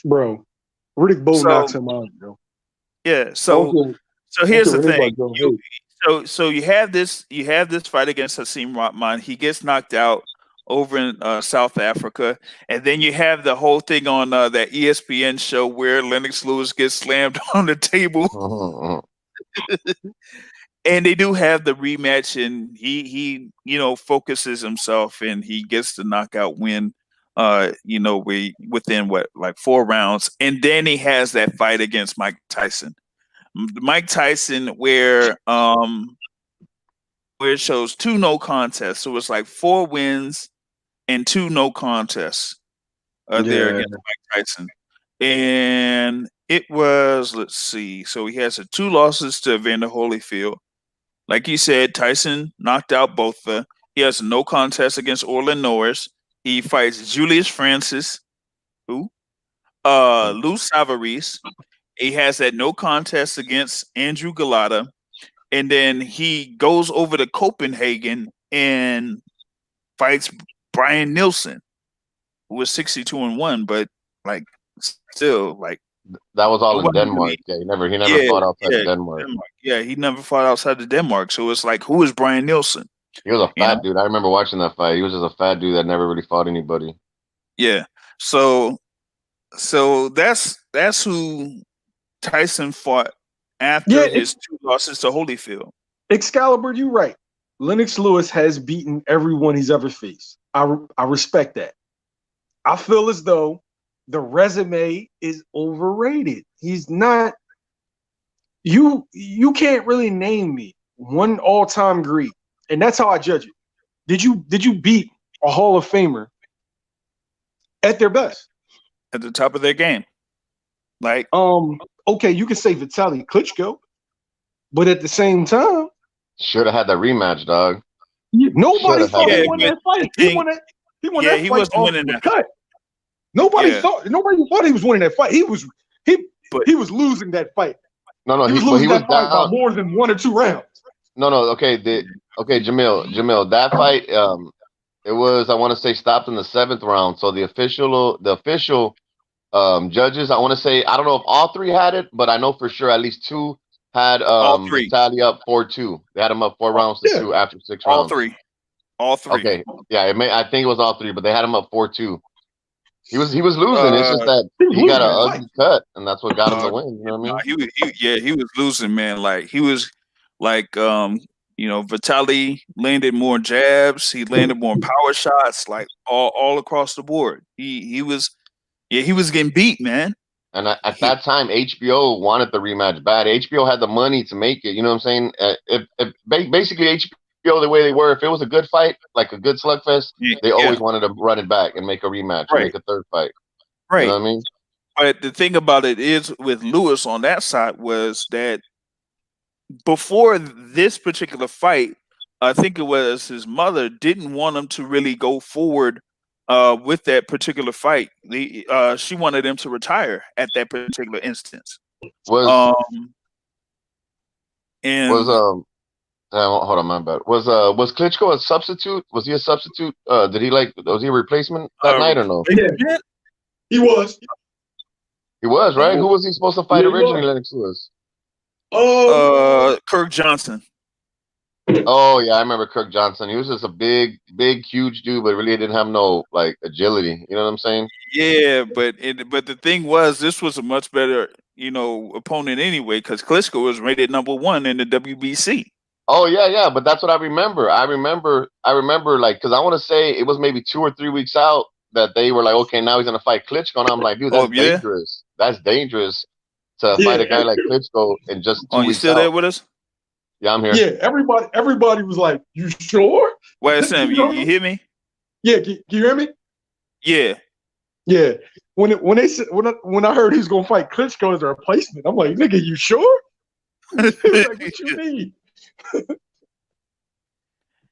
Bro, Riddick Bowe So- knocks him out, bro. Yeah. So here's the thing. So you have this fight against Hasim Rahman. He gets knocked out over in South Africa, and then you have the whole thing on that ESPN show where Lennox Lewis gets slammed on the table, and they do have the rematch, and he focuses himself and he gets the knockout win. Within 4 rounds, and then he has that fight against Mike Tyson. Mike Tyson, where it shows 2 no contests, so it's like 4 wins and 2 no contests there against Mike Tyson. And it was, let's see, so he has 2 losses to Evander Holyfield. Like you said, Tyson knocked out Botha. He has a no contest against Orlin Norris. He fights Julius Francis, Lou Savaris. He has that no contest against Andrew Galata. And then he goes over to Copenhagen and fights Brian Nielsen, who was 62-1, but still that was all in wasn't Denmark. really- Yeah, he never fought outside of Denmark. Yeah, he never fought outside of Denmark. So it's like, who is Brian Nielsen? He was a fat dude. I remember watching that fight. He was just a fat dude that never really fought anybody. Yeah. So that's who Tyson fought after his 2 losses to Holyfield. Excalibur, you're right. Lennox Lewis has beaten everyone he's ever faced. I respect that. I feel as though the resume is overrated. He's not. You can't really name me one all-time great, and that's how I judge it. Did you beat a Hall of Famer at their best, at the top of their game? Like, okay, you can say Vitaly Klitschko, but at the same time, should have had that rematch, dog. Nobody thought he won but that fight. He won that he fight wasn't off winning the that cut. Nobody Yeah. thought he was winning that fight. He was But he was losing that fight. No, He was but he losing was that fight by down. more than 1 or 2 rounds. No, okay, Jamil, that fight, it was, I want to say, stopped in the 7th round. So the official judges, I want to say, I don't know if all 3 had it, but I know for sure at least 2 had all three, Vitaly up 4-2. They had him up 4 all, rounds to Yeah. 2 after 6 all rounds. three, all three. Okay, yeah, I think it was all 3, but they had him up 4-2. He was losing. It's just Uh, that He was he got losing an that fight. ugly cut, and that's what got him the uh, win. You know what I nah, mean? he was losing, man. Like he was, like Vitaly landed more jabs. He landed more power shots, like all across the board. He was, yeah, he was getting beat, man. And at He, that time, HBO wanted the rematch bad. HBO had the money to make it. You know what I'm saying? Basically HBO, the way they were, if it was a good fight, like a good slugfest, they yeah, always wanted to run it back and make a rematch or right, make a third fight. You know right. what I mean? But the thing about it is, with Lewis on that side, was that before this particular fight, I think it was his mother didn't want him to really go forward with that particular fight. She wanted him to retire at that particular instance. Was Um, was and hold on, my bad. Was Klitschko a substitute? Was he a substitute? Did he was he a replacement that night or no? Yeah, replacement, he was. He was, right? Who was he supposed to fight Yeah, he originally? was. Lennox Lewis. Kirk Johnson. Oh yeah, I remember Kirk Johnson. He was just a big, huge dude, but really didn't have no agility. You know what I'm saying? Yeah, but the thing was, this was a much better opponent anyway, because Klitschko was rated #1 in the WBC. Oh yeah, but that's what I remember. I remember because I want to say it was maybe 2 or 3 weeks out that they were like, okay, now he's gonna fight Klitschko, and I'm like, dude, Oh that's yeah. dangerous. That's dangerous to fight Yeah, a guy like Klitschko in just Oh, 2 you weeks still there out. with us? Yeah, I'm here. yeah. Everybody was like, "You sure?" Wait, Sam, You you, know? you hear me? Yeah, can you hear me? Yeah. Yeah. When they said when I heard he's gonna fight Klitschko as a replacement, I'm like, "Nigga, you sure?" He's like, "What you mean?"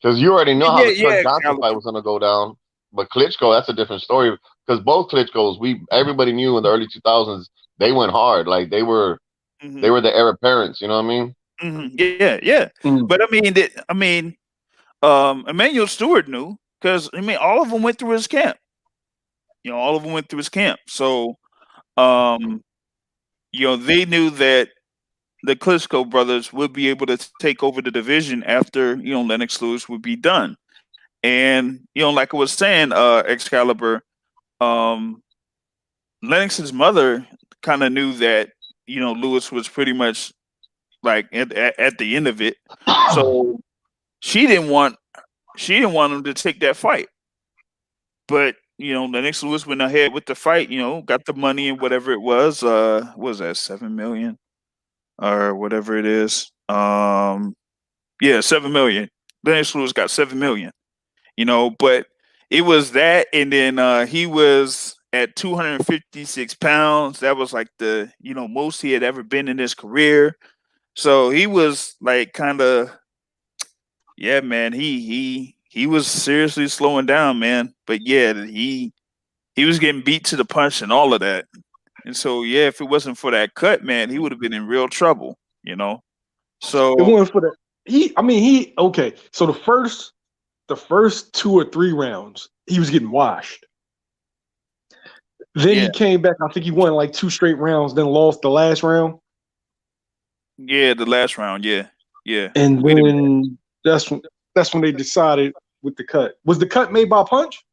Because you already know how Yeah, the Kirk yeah, Johnson fight Excalibur. was gonna go down, but Klitschko, that's a different story. Because both Klitschko's, everybody knew in the early 2000s they went hard. Like they were Hmm. the heir apparents. You know what I mean? Hmm. Yeah, yeah. Mm. But Emmanuel Stewart knew, because all of them went through his camp. All of them went through his camp. So, um, they knew that the Klitschko brothers would be able to take over the division after Lennox Lewis would be done. And like I was saying, Excalibur, um, Lennox's mother kind of knew that Lewis was pretty much like at the end of it, so she didn't want him to take that fight. But Lennox Lewis went ahead with the fight. Got the money and whatever it was. What was that, 7 million or whatever it is? Yeah, 7 million. Lennox Lewis got 7 million. But it was that, and then he was at 256 pounds. That was like the most he had ever been in his career. So he was like kind of, yeah, man. He was seriously slowing down, man. But yeah, he was getting beat to the punch and all of that. And so yeah, if it wasn't for that cut, man, he would have been in real trouble. It So wasn't for that. Okay. So the first 2 or 3 rounds, he was getting washed. Then yeah, he came back. I think he won like 2 straight rounds, then lost the last round. yeah, the last round, yeah, yeah. And Wait a minute. then that's when they decided with the cut. Was the cut made by a punch?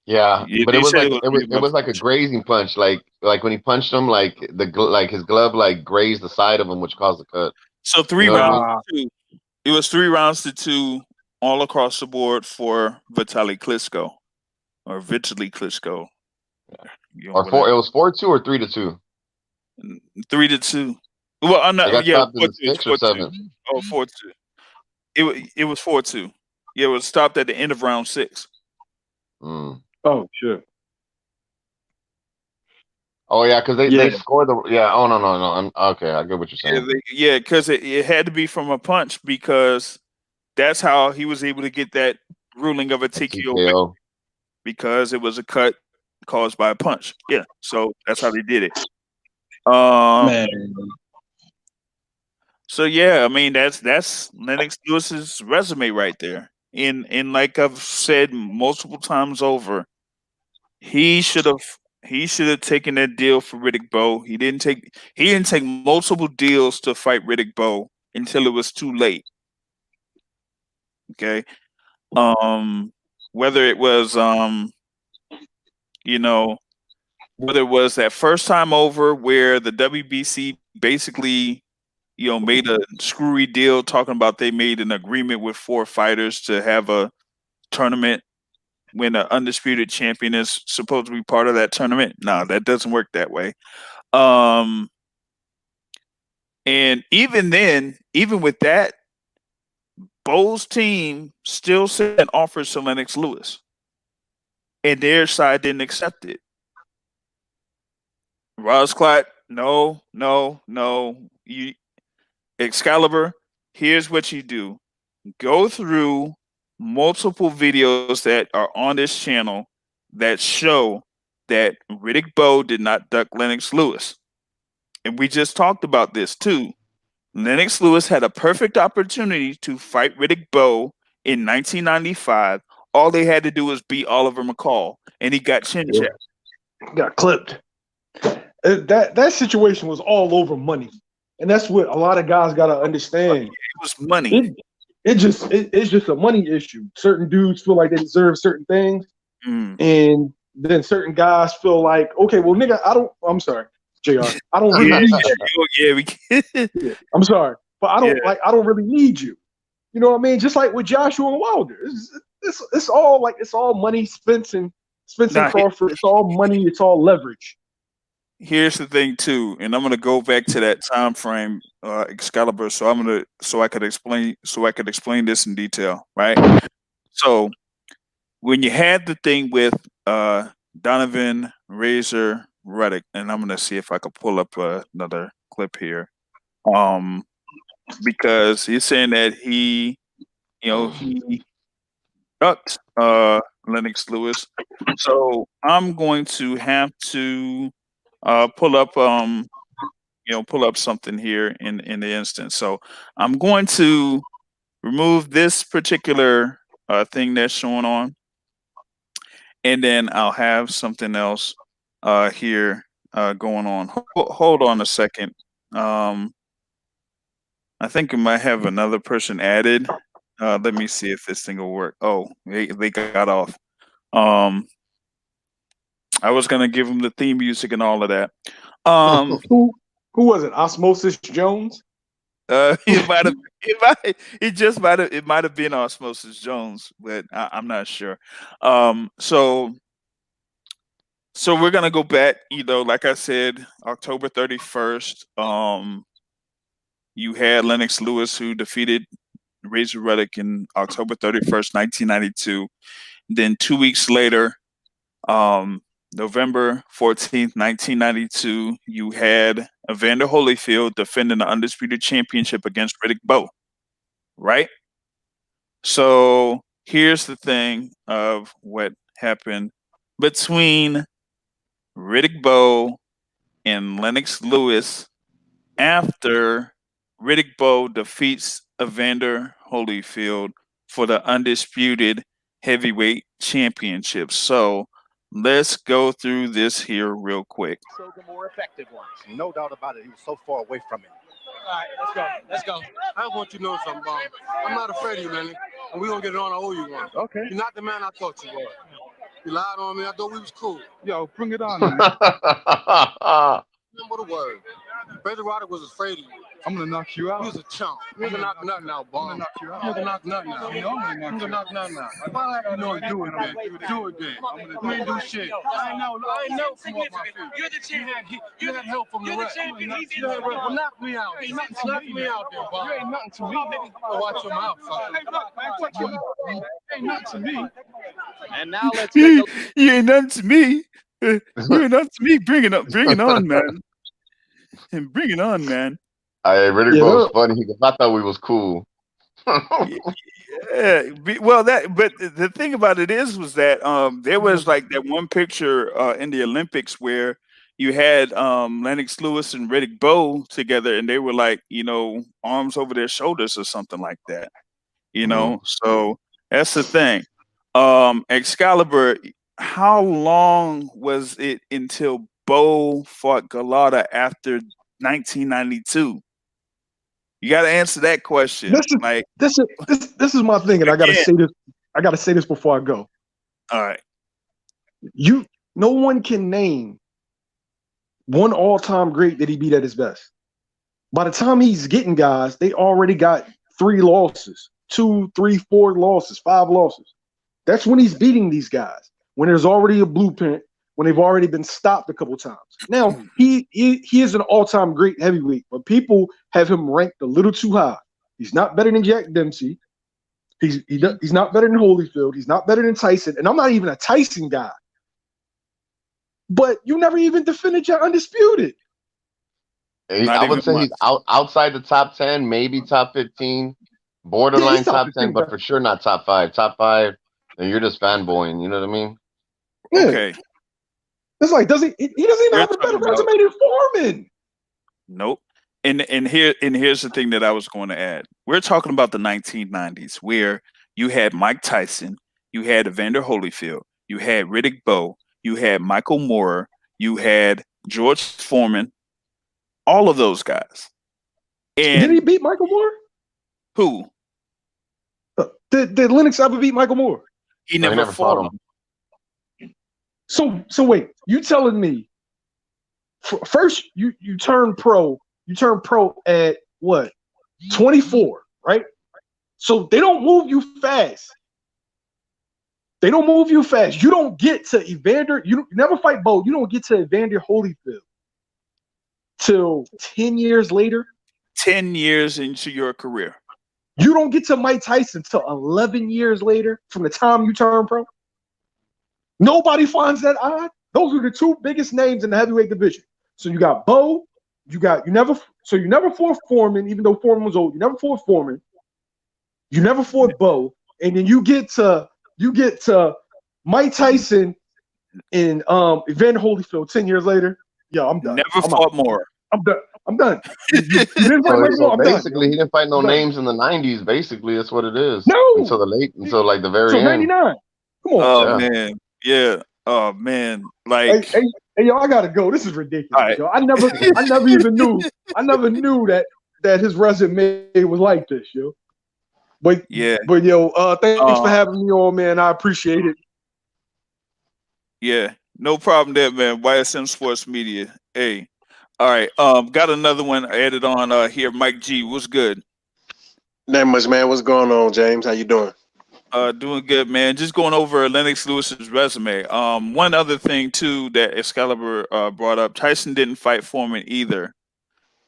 Yeah, Yeah, but it they was said like it was it was pretty it much was like a punch. grazing punch. Like when he punched him, like his glove grazed the side of him, which caused the cut. So You three know what I rounds mean? Ah, to two. It was 3 rounds to 2 all across the board for Vitaly Klitschko, or Vitaly Klitschko. Or four? It Whatever. was 4-2 or 3-2. 3-2. Well, I'm They not. got Yeah, stopped in 4-2. the It's 6th or 4-2. 7th. Oh, 4-2. It was 4-2. Yeah, it was stopped at the end of round 6. Mm. oh shit. Oh yeah, because they Yeah. scored the yeah. Oh no. I'm okay. I get what you're saying. Yeah, because it had to be from a punch, because that's how he was able to get that ruling of a A TKO victory, TKO. because it was a cut caused by a punch. Yeah, so that's how they did it. Um, Man, so yeah, I mean that's Lennox Lewis's resume right there. And like I've said multiple times over, he should have he should have taken that deal for Riddick Bowe. He didn't take multiple deals to fight Riddick Bowe until it was too late. Okay. Um whether it was you know, whether it was that first time over where the WBC basically, made a screwy deal talking about they made an agreement with four fighters to have a tournament when an undisputed champion is supposed to be part of that tournament. No, that doesn't work that way. Um, and even then, even with that, Bowles' team still sent offers to Lennox Lewis, and their side didn't accept it. Ross Clark, no, no, no. You Excalibur, here's what you do. Go through multiple videos that are on this channel that show that Riddick Bowe did not duck Lennox Lewis. And we just talked about this too. Lennox Lewis had a perfect opportunity to fight Riddick Bowe in 1995. All they had to do was beat Oliver McCall, and he got chin checked. got clipped. That situation was all over money, and that's what a lot of guys got to understand. It was money. It's just a money issue. Certain dudes feel like they deserve certain things, and then certain guys feel like, okay, well, nigga, I'm sorry, JR, I don't really need you. Yeah, I'm sorry, but I don't really need you. You know what I mean? Just like with Joshua and Wilder, it's all money. Spence and Crawford, it's all money. It's all leverage. Here's the thing too, and I'm gonna go back to that time frame, Excalibur. So I could explain this in detail, right? So when you had the thing with Donovan Razor Reddick, and I'm gonna see if I could pull up another clip here, because he's saying that he ducked Lennox Lewis. So I'm going to have to pull up something here in the instance. So I'm going to remove this particular thing that's showing on, and then I'll have something else here going on. Hold on a second. I think it might have another person added. Let me see if this thing will work. Oh, they got off. I was gonna give them the theme music and all of that. Who was it? Osmosis Jones? It might have been Osmosis Jones, but I'm not sure. So we're gonna go back. Like I said, October 31st. You had Lennox Lewis, who defeated Razor Reddick in October 31st, 1992. Then 2 weeks later, November 14th, 1992, you had Evander Holyfield defending the undisputed championship against Riddick Bowe, right? So here's the thing of what happened between Riddick Bowe and Lennox Lewis after Riddick Bowe defeats Evander Holyfield for the undisputed heavyweight championship. So let's go through this here real quick. Showed the more effective ones. No doubt about it. He was so far away from it. All right, let's go. Let's go. I want you to know something, Bob. I'm not afraid of you, Lenny. And we're going to get it on. I owe you one. Okay. You're not the man I thought you were. You lied on me. I thought we was cool. Yo, bring it on, man. Remember the word. Razor Roddick was afraid of you. I'm gonna knock you out. He was a chump. You can knock nothing out, Bob. I'm gonna knock you out. You can knock nothing out. You know I'm gonna knock nothing out. you. You know what you're doing, man. Do it, then. You ain't do shit. I ain't know from what my feet. You're the champion. You had help from the rest. You had well, knock me out. Knock me out there, Bob. You ain't nothing to me. Watch your mouth, son. You ain't nothing to me. And now let's take a You ain't nothing to me. You ain't nothing to me. Bring it on, man. And bring it on, man. Riddick Bowe was funny because I thought we was cool. Yeah. Well, but the thing about it was that there was like that one picture in the Olympics where you had Lennox Lewis and Riddick Bowe together, and they were like, arms over their shoulders or something like that. So that's the thing. Excalibur, how long was it until Bowe fought Galata after 1992? You got to answer that question. This is my thing, and I gotta say this. I gotta say this before I go. All right. No one can name one all-time great that he beat at his best. By the time he's getting guys, they already got 3 losses, 2, 3, 4 losses, 5 losses. That's when he's beating these guys. When there's already a blueprint, when they've already been stopped a couple times. Now he is an all-time great heavyweight, but people have him ranked a little too high. He's not better than Jack Dempsey. He's not better than Holyfield. He's not better than Tyson, and I'm not even a Tyson guy. But you never even defended your undisputed. I would say he's outside the top 10, maybe top 15, borderline top 10, but for sure not top 5. Top 5, and you're just fanboying. You know what I mean? Yeah. Okay. It's like, he doesn't even have a better resume than Foreman. Nope. And here's the thing that I was going to add. We're talking about the 1990s, where you had Mike Tyson, you had Evander Holyfield, you had Riddick Bowe, you had Michael Moorer, you had George Foreman, all of those guys. And did he beat Michael Moorer? Who? Did Lennox ever beat Michael Moorer? He never fought him. So wait, you telling me first you turn pro? You turn pro at what? 24, right? So they don't move you fast. You don't get to Evander. You never fight Bowe. You don't get to Evander Holyfield till 10 years later. 10 years into your career. You don't get to Mike Tyson till 11 years later from the time you turn pro. Nobody finds that odd. Those are the 2 biggest names in the heavyweight division. So you got Bowe. You never fought Foreman, even though Foreman was old. You never fought Foreman. You never fought Bowe, and then you get to Mike Tyson and Evander Holyfield 10 years later. Yeah, I'm done. Never fought more. I'm done. You didn't fight Mike Moore. Basically, he didn't fight no names in the 90s. Basically, that's what it is. No, until like the very end. 99. Come on. Oh man, yeah. Oh man, like. Hey, yo, I gotta go. This is ridiculous. Right. Yo. I never even knew. I never knew that his resume was like this, yo. But yo, thanks for having me on, man. I appreciate it. Yeah, no problem there, man. YSM Sports Media. Hey, all right. Got another one added on here. Mike G, what's good? Not much, man. What's going on, James? How you doing? Doing good, man. Just going over Lennox Lewis's resume. One other thing too that Excalibur brought up: Tyson didn't fight Foreman either.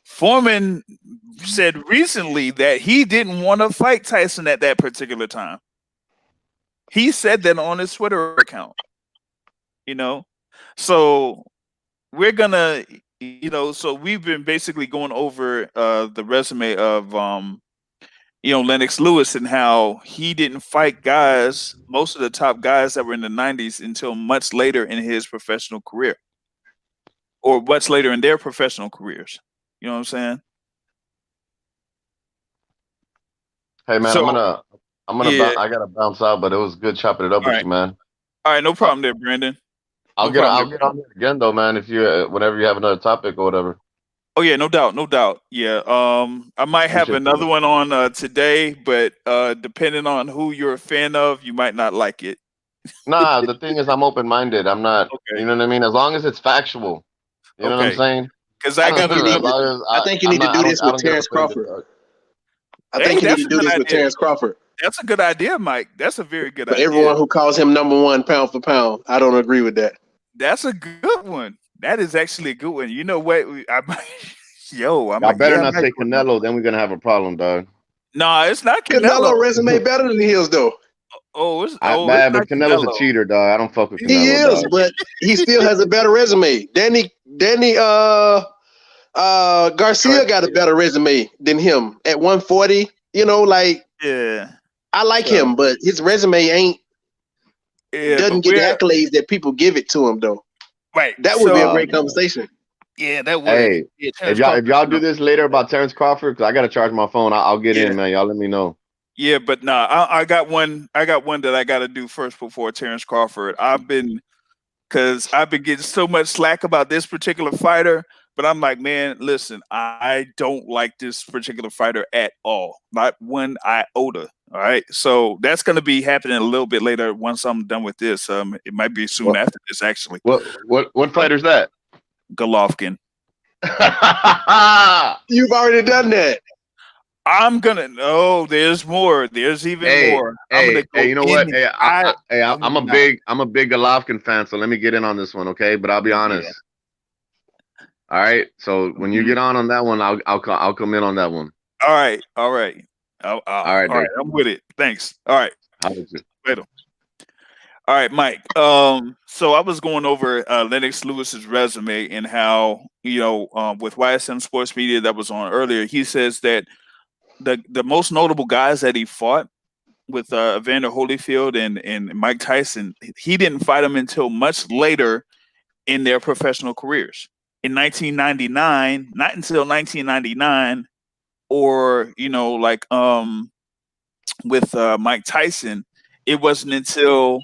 Foreman said recently that he didn't want to fight Tyson at that particular time. He said that on his Twitter account. So we're gonna, so we've been basically going over the resume of Lennox Lewis and how he didn't fight guys, most of the top guys that were in the 90s until much later in his professional career, or much later in their professional careers. You know what I'm saying? Hey man, I gotta bounce out, but it was good chopping it up with you, man. All right, no problem there, Brandon. I'll get on here again though, man. If you whenever you have another topic or whatever. Oh yeah, no doubt. Yeah, I might have another one on today, but depending on who you're a fan of, you might not like it. Nah, the thing is, I'm open-minded. I'm not. Okay. You know what I mean? As long as it's factual. You know what I'm saying? Because I think you need to do this with Terrence Crawford. I think you need to do this with Terrence Crawford. That's a good idea, Mike. That's a very good idea. Everyone who calls him #1 pound for pound, I don't agree with that. That's a good one. That is actually a good one. You know what? I better not say Canelo, then we're gonna have a problem, dog. No, it's not Canelo. Canelo resume better than his though. But Canelo's a cheater, dog. I don't fuck with Canelo. He is, dog. But he still has a better resume. Danny Garcia got a better resume than him at 140. Yeah. I like him, but his resume doesn't get the accolades that people give it to him though. Right. That would be a great conversation. Yeah, that would. Hey, Yeah, if y'all do this later about Terrence Crawford, because I gotta charge my phone, I'll get in, man. Y'all let me know. Yeah, but nah, I got one. I got one that I got to do first before Terrence Crawford. I've been getting so much slack about this particular fighter, but I'm like, man, listen, I don't like this particular fighter at all, not one iota. All right, so that's going to be happening a little bit later once I'm done with this. It might be soon after this, actually. What fighter's that? Golovkin. You've already done that. I'm gonna no. There's more. There's even more. I'm gonna go. You know what? Hey, I'm a big Golovkin fan, so let me get in on this one, okay? But I'll be honest. Yeah. All right. So when you get on that one, I'll come in on that one. All right. All right. All right. I'm with it. Thanks. All right. Later. All right, Mike. So I was going over Lennox Lewis's resume and how with YSM Sports Media that was on earlier. He says that the most notable guys that he fought with Evander Holyfield and Mike Tyson, he didn't fight them until much later in their professional careers. In 1999, not until 1999, or with Mike Tyson, it wasn't until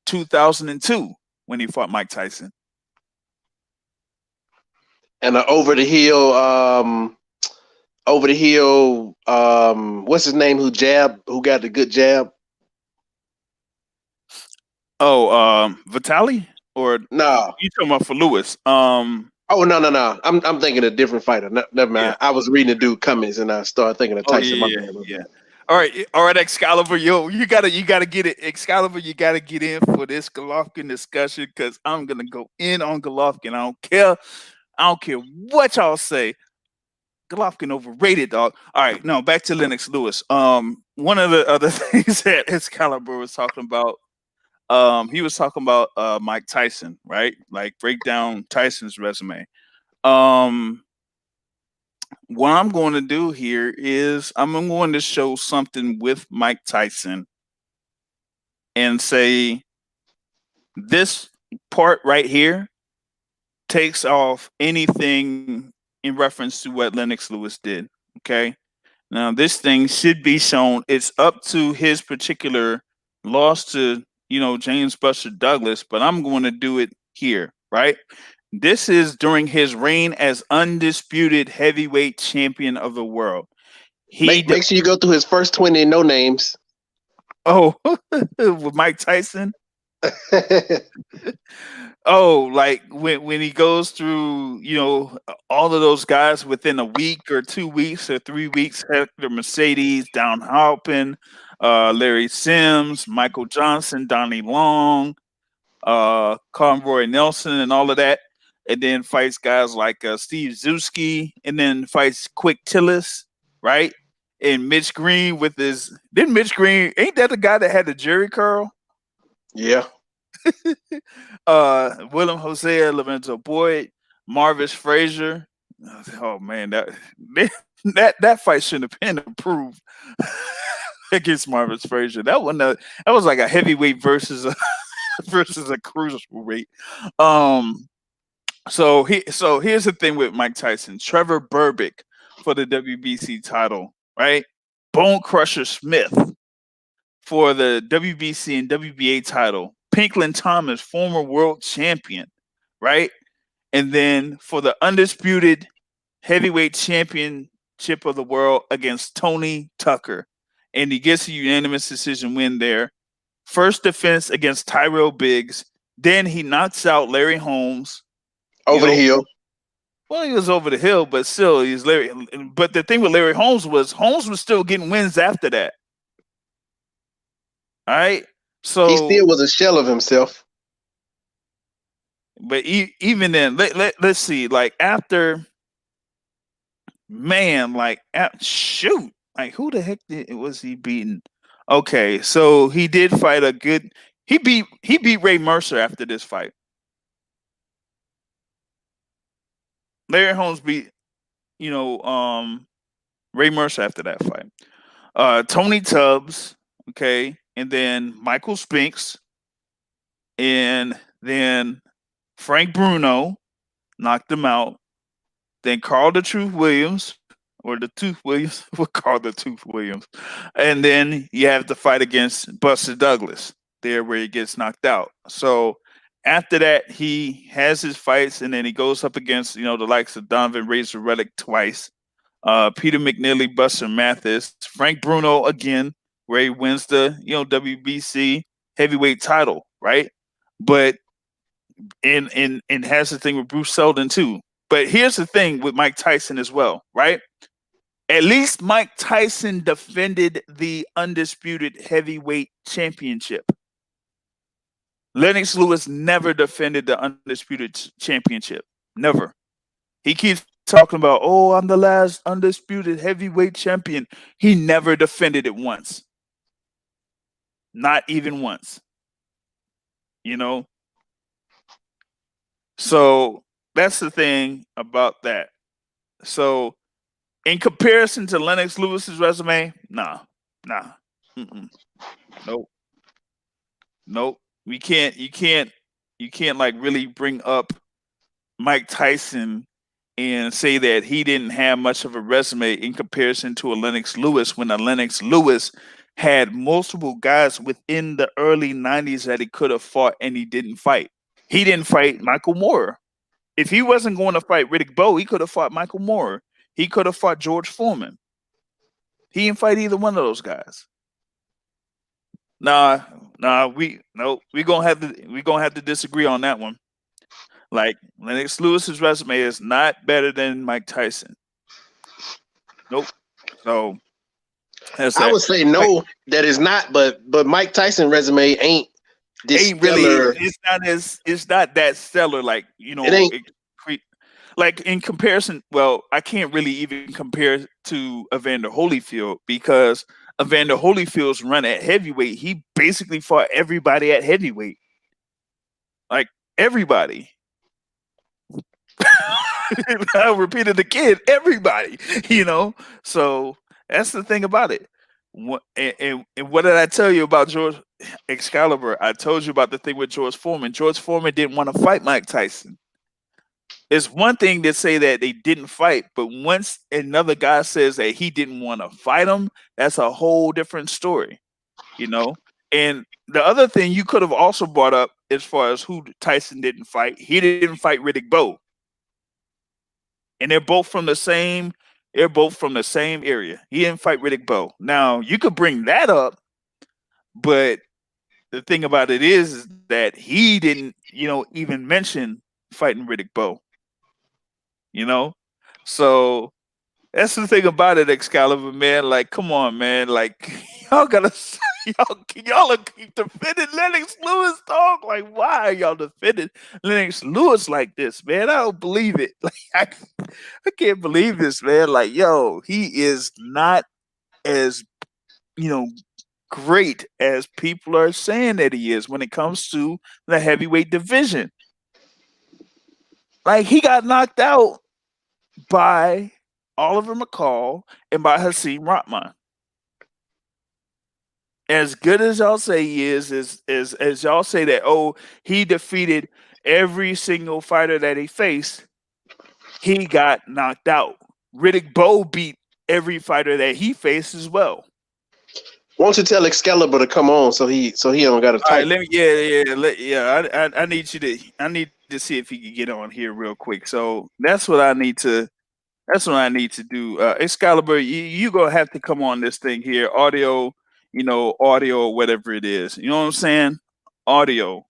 2002 when he fought Mike Tyson. And over the hill, what's his name? Who got the good jab? Oh, Vitaly? Or no? You talking about for Lewis? Oh no! I'm thinking a different fighter. Never mind. Yeah. I was reading the dude comments and I started thinking of Tyson. Yeah. All right, Excalibur, you gotta get it, Excalibur. You gotta get in for this Golovkin discussion because I'm gonna go in on Golovkin. I don't care what y'all say. Golovkin overrated, dog. All right, no, back to Lennox Lewis. One of the other things that Excalibur was talking about, he was talking about Mike Tyson, right? Like break down Tyson's resume. What I'm going to do here is I'm going to show something with Mike Tyson and say this part right here takes off anything in reference to what Lennox Lewis did. Okay. Now this thing should be shown. It's up to his particular loss to, James Buster Douglas, but I'm going to do it here, right? This is during his reign as undisputed heavyweight champion of the world. Make sure you go through his first 20 no names. Oh, with Mike Tyson? Oh, like when he goes through, all of those guys within a week or 2 weeks or 3 weeks, Hector Mercedes, Don Halpin, Larry Sims, Michael Johnson, Donnie Long, Conroy Nelson and all of that. And then fights guys like Steve Zuski, and then fights Quick Tillis, right? And Mitch Green with his. Then Mitch Green, ain't that the guy that had the Jerry curl? Yeah. Willem Jose, Lorenzo Boyd, Marvis Frazier. Oh man, that fight shouldn't have been approved against Marvis Frazier. That was like a heavyweight versus a cruiserweight. So here's the thing with Mike Tyson. Trevor Berbick for the WBC title, right? Bone Crusher Smith for the WBC and WBA title. Pinklin Thomas, former world champion, right? And then for the undisputed heavyweight championship of the world against Tony Tucker. And he gets a unanimous decision win there. First defense against Tyrell Biggs. Then he knocks out Larry Holmes. Over the hill. Well, he was over the hill, but still, he's Larry. But the thing with Larry Holmes was still getting wins after that. All right, so he still was a shell of himself. But even then, let's see. Like after, man, shoot, like who the heck was he beating? Okay, so he did fight a good. He beat Ray Mercer after this fight. Larry Holmes beat, Ray Mercer after that fight. Tony Tubbs, okay, and then Michael Spinks, and then Frank Bruno knocked him out. Then Carl the Truth Williams, or the Tooth Williams, we'll call the Tooth Williams. And then you have the fight against Buster Douglas, there where he gets knocked out. So after that, he has his fights, and then he goes up against, the likes of Donovan Razor Reddick twice, Peter McNeely, Buster Mathis, Frank Bruno again, where he wins the, WBC heavyweight title, right? But and has the thing with Bruce Seldon too. But here's the thing with Mike Tyson as well, right? At least Mike Tyson defended the undisputed heavyweight championship. Lennox Lewis never defended the undisputed championship. Never. He keeps talking about, oh, I'm the last undisputed heavyweight champion. He never defended it once. Not even once. So that's the thing about that. So in comparison to Lennox Lewis's resume, nah. Nope. You can't like really bring up Mike Tyson and say that he didn't have much of a resume in comparison to a Lennox Lewis, when a Lennox Lewis had multiple guys within the early 90s that he could have fought and he didn't fight. He didn't fight Michael Moorer. If he wasn't going to fight Riddick Bowe, he could have fought Michael Moorer. He could have fought George Foreman. He didn't fight either one of those guys. We're gonna have to disagree on that one. Like, Lennox Lewis's resume is not better than Mike Tyson. Nope. So I would say no, that is not. But Mike Tyson resume ain't really. It's not that stellar. Like, it ain't. Like, in comparison, well, I can't really even compare to Evander Holyfield, because Evander Holyfield's run at heavyweight, he basically fought everybody at heavyweight. Like, everybody. I repeated again, everybody, So that's the thing about it. And what did I tell you about George Excalibur? I told you about the thing with George Foreman. George Foreman didn't want to fight Mike Tyson. It's one thing to say that they didn't fight, but once another guy says that he didn't want to fight him, that's a whole different story, And the other thing you could have also brought up, as far as who Tyson didn't fight, he didn't fight Riddick Bowe. And they're both from the same area. He didn't fight Riddick Bowe. Now, you could bring that up, but the thing about it is that he didn't, even mention fighting Riddick Bowe. So that's the thing about it, Excalibur, man. Like, come on, man. Like, y'all keep defending Lennox Lewis, dog. Like, why are y'all defending Lennox Lewis like this, man? I don't believe it. Like, I can't believe this, man. Like, yo, he is not as, great as people are saying that he is when it comes to the heavyweight division. Like, he got knocked out by Oliver McCall and by Hasim Rahman. As good as y'all say he is, as y'all say that, oh, he defeated every single fighter that he faced, he got knocked out. Riddick Bowe beat every fighter that he faced as well. Why don't you tell Excalibur to come on so he don't got to type? All right, I need to see if he can get on here real quick. So that's what I need to do. Excalibur, you gonna have to come on this thing here, audio, audio, whatever it is. You know what I'm saying? Audio,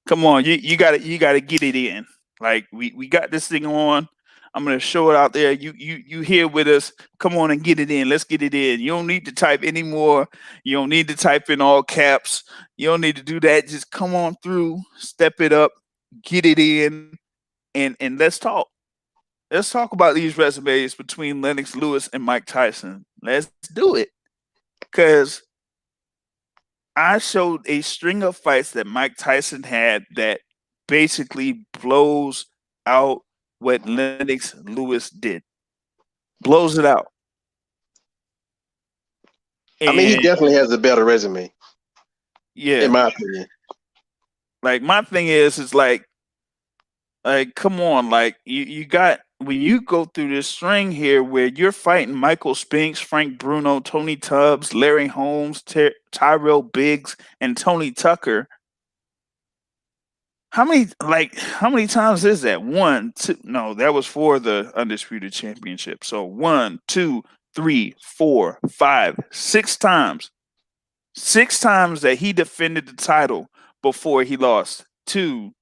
Come on, you gotta get it in. Like, we got this thing on. I'm gonna show it out there. You here with us? Come on and get it in. Let's get it in. You don't need to type anymore. You don't need to type in all caps. You don't need to do that. Just come on through, step it up, get it in, and let's talk. Let's talk about these resumes between Lennox Lewis and Mike Tyson. Let's do it. Because I showed a string of fights that Mike Tyson had that basically blows out what Lennox Lewis did. Blows it out. I mean, he definitely has a better resume. Yeah. In my opinion. Like my thing is like come on, like you got when you go through this string here where you're fighting Michael Spinks, Frank Bruno, Tony Tubbs, Larry Holmes, Tyrell Biggs, and Tony Tucker. How many times is that? One, two, no, that was for the undisputed championship. So 1, 2, 3, 4, 5, 6 times. 6 times that he defended the title before he lost to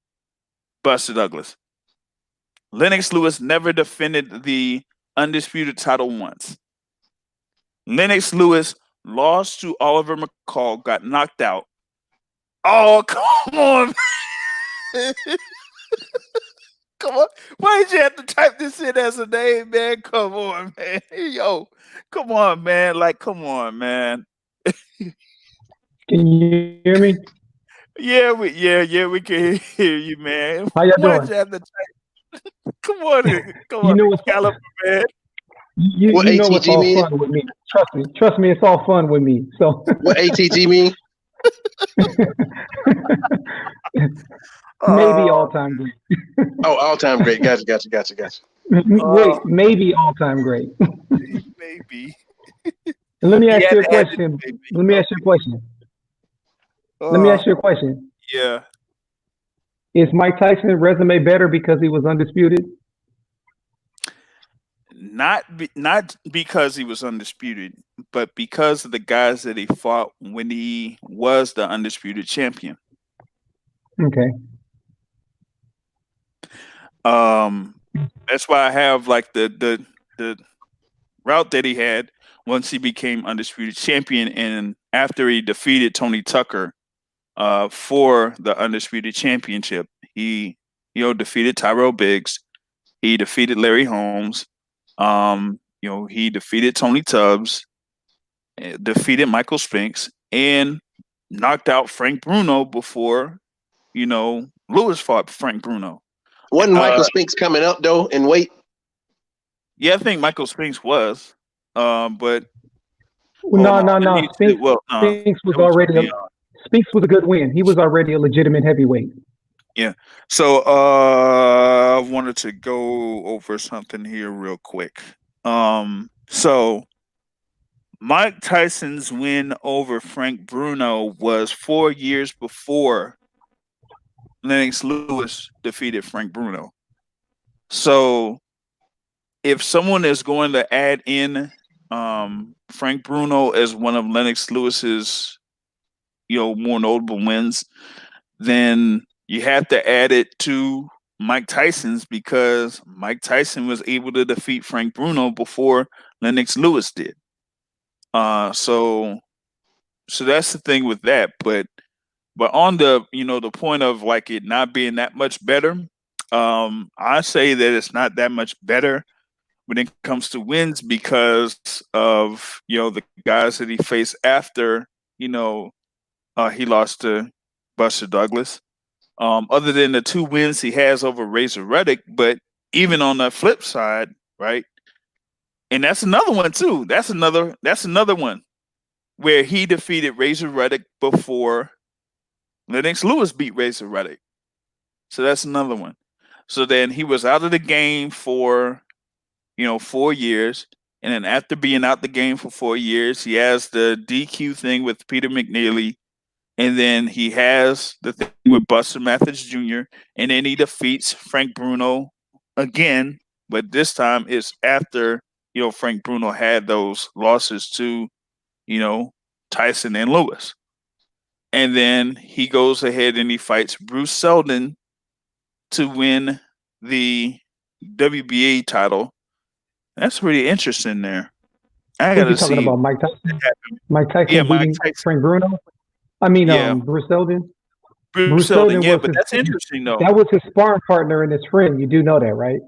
Buster Douglas. Lennox Lewis never defended the undisputed title once. Lennox Lewis lost to Oliver McCall, got knocked out. Oh, come on. Come on. Why did you have to type this in as a name, man? Come on, man. Yo, come on, man. Like, come on, man. Can you hear me? Yeah, we can hear you, man. How y'all Why doing? did you have to type? Come on, You know what's Caliber, man. You What know it's ATG all mean? fun with me. Trust me, it's all fun with me. So What ATG mean? maybe all time great. Oh, all time great. Gotcha. Wait, maybe all time great. Maybe. And let me ask you a had to add it, question. maybe. Let me ask you a question. Let me ask you a question. Yeah. Is Mike Tyson's resume better because he was undisputed? Not because he was undisputed, but because of the guys that he fought when he was the undisputed champion. Okay. That's why I have like the route that he had once he became undisputed champion, and after he defeated Tony Tucker for the undisputed championship, he defeated Tyrell Biggs, he defeated Larry Holmes, he defeated Tony Tubbs, defeated Michael Spinks, and knocked out Frank Bruno before Lewis fought Frank Bruno. Wasn't Michael Spinks coming up though in weight? Yeah, I think Michael Spinks was, but No. Spinks was already Spinks was a good win. He was already a legitimate heavyweight. Yeah. So I wanted to go over something here real quick. So Mike Tyson's win over Frank Bruno was 4 years before Lennox Lewis defeated Frank Bruno. So if someone is going to add in Frank Bruno as one of Lennox Lewis's more notable wins, then you have to add it to Mike Tyson's, because Mike Tyson was able to defeat Frank Bruno before Lennox Lewis did. So that's the thing with that. But on the the point of like it not being that much better, I say that it's not that much better when it comes to wins because of the guys that he faced after he lost to Buster Douglas. Other than the 2 wins he has over Razor Reddick, but even on the flip side, right? And that's another one too. That's another one where he defeated Razor Reddick before Lennox Lewis beat Razor Reddick. So that's another one. So then he was out of the game for 4 years. And then after being out the game for 4 years, he has the DQ thing with Peter McNeely. And then he has the thing with Buster Mathis Jr. And then he defeats Frank Bruno again. But this time it's after, Frank Bruno had those losses to, Tyson and Lewis. And then he goes ahead and he fights Bruce Seldon to win the WBA title. That's pretty interesting there. I got to see. Talking about Mike Tyson? Mike Tyson beating Frank Bruno? Bruce Seldon? Bruce Seldon, yeah, but that's interesting though. That was his sparring partner and his friend. You do know that, right?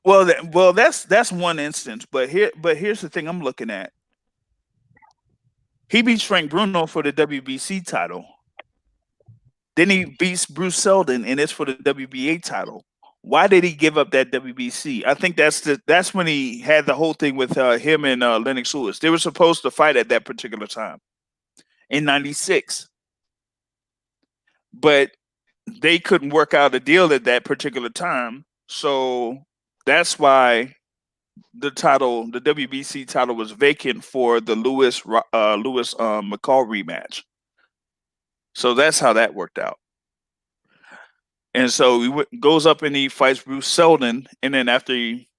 Well, that's one instance. But here's the thing I'm looking at. He beats Frank Bruno for the WBC title. Then he beats Bruce Seldon, and it's for the WBA title. Why did he give up that WBC? I think that's when he had the whole thing with him and Lennox Lewis. They were supposed to fight at that particular time in '96. But they couldn't work out a deal at that particular time. So that's why the WBC title was vacant for the Lewis McCall rematch. So that's how that worked out. And so he goes up and he fights Bruce Seldon, and then after he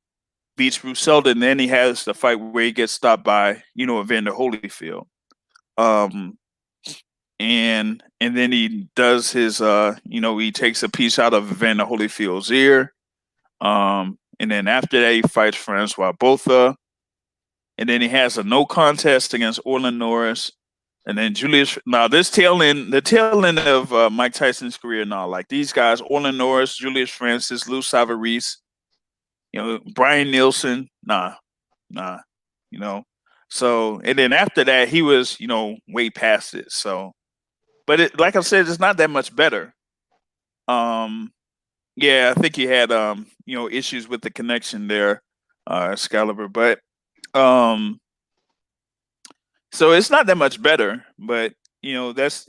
beats Bruce Seldon, then he has the fight where he gets stopped by Evander Holyfield. And then he does his he takes a piece out of Evander Holyfield's ear. And then after that he fights Francois Botha. And then he has a no contest against Orlin Norris. And then the tail end of Mike Tyson's career now, like these guys, Orlin Norris, Julius Francis, Lou Savarese, Brian Nielsen, So, and then after that, he was, way past it. So, but like I said, it's not that much better. Yeah, I think he had, issues with the connection there, Excalibur, but, so it's not that much better, but that's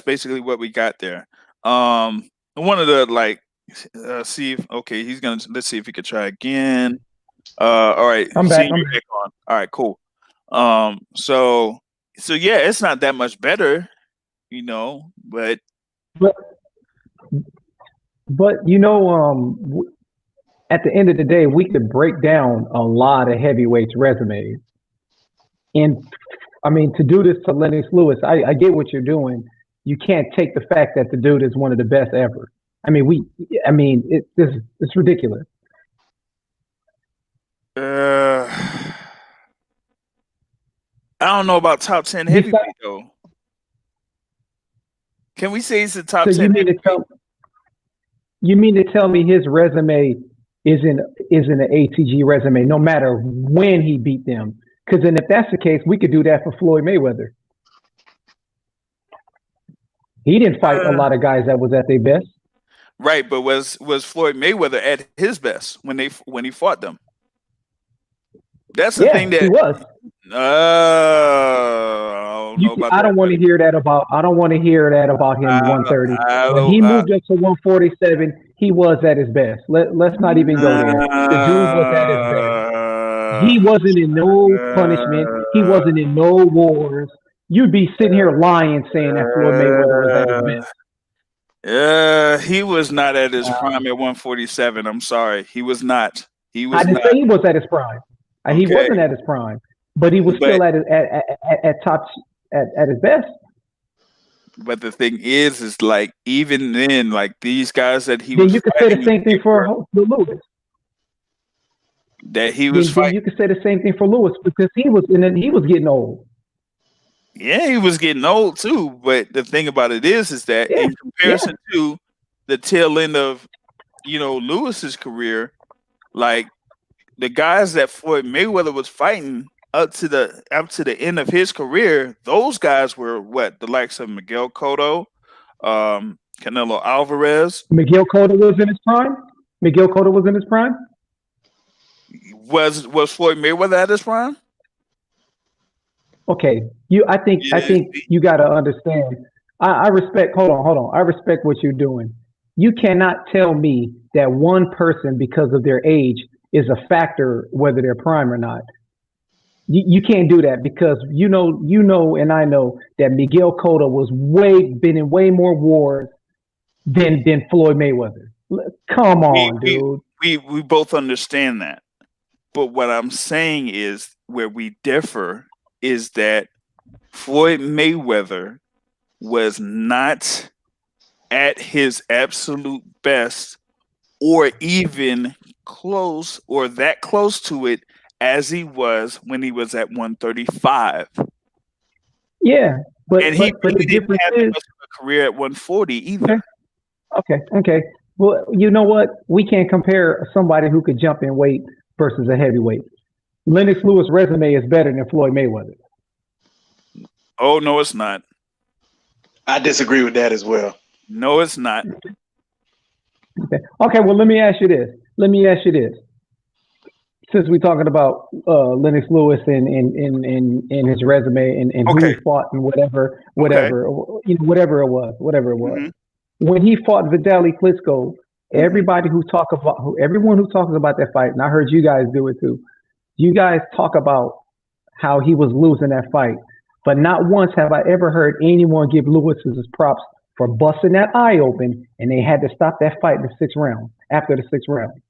basically what we got there. I wanted to see if let's see if he could try again. All right, I'm back. On. All right, cool. So yeah, it's not that much better, but at the end of the day, we could break down a lot of heavyweights' resumes. And I mean, to do this to Lennox Lewis, I get what you're doing. You can't take the fact that the dude is one of the best ever. I mean, it's ridiculous. I don't know about top 10 heavyweight though. Can we say he's a top 10 heavyweight? You mean to tell me his resume isn't an ATG resume, no matter when he beat them? Because then if that's the case, we could do that for Floyd Mayweather. He didn't fight a lot of guys that was at their best. Right, but was Floyd Mayweather at his best when he fought them? That's the thing that he was. I don't want to hear that about. I don't want to hear that about him. 130. When he moved up to 147, he was at his best. Let's not even go there. The dude was at his best. He wasn't in no punishment. He wasn't in no wars. You'd be sitting here lying, saying that Floyd Mayweather was at his best. He was not at his prime at 147. I'm sorry, he was not. I didn't say he was at his prime. Okay. He wasn't at his prime, but he was still at his best. But the thing is like even then, like these guys that he then was. You could say the same thing for Lewis. That he was fighting. You could say the same thing for Lewis because he was getting old. Yeah, he was getting old too. But the thing about it is that in comparison to the tail end of Lewis's career, like the guys that Floyd Mayweather was fighting up to the end of his career, those guys were the likes of Miguel Cotto, Canelo Alvarez. Miguel Cotto was in his prime. Was Floyd Mayweather at his prime? Okay, I think you got to understand. I respect. Hold on. I respect what you're doing. You cannot tell me that one person, because of their age, is a factor whether they're prime or not. You can't do that because you know, and I know that Miguel Cotto was been in way more wars than Floyd Mayweather. Come on, dude. We both understand that. But what I'm saying is where we differ is that Floyd Mayweather was not at his absolute best or even close or that close to it as he was when he was at 135. Yeah, but he didn't have a career at 140 either. Okay. Well, you know what? We can't compare somebody who could jump in weight versus a heavyweight. Lennox Lewis' resume is better than Floyd Mayweather. Oh, no, it's not. I disagree with that as well. No, it's not. Okay, well, let me ask you this. Since we're talking about Lennox Lewis and his resume and who he fought and whatever it was. when he fought Vitaly Klitschko, everyone who talks about that fight, and I heard you guys do it too. You guys talk about how he was losing that fight, but not once have I ever heard anyone give Lewis his props for busting that eye open, and they had to stop that fight in the 6th round. After the 6th round,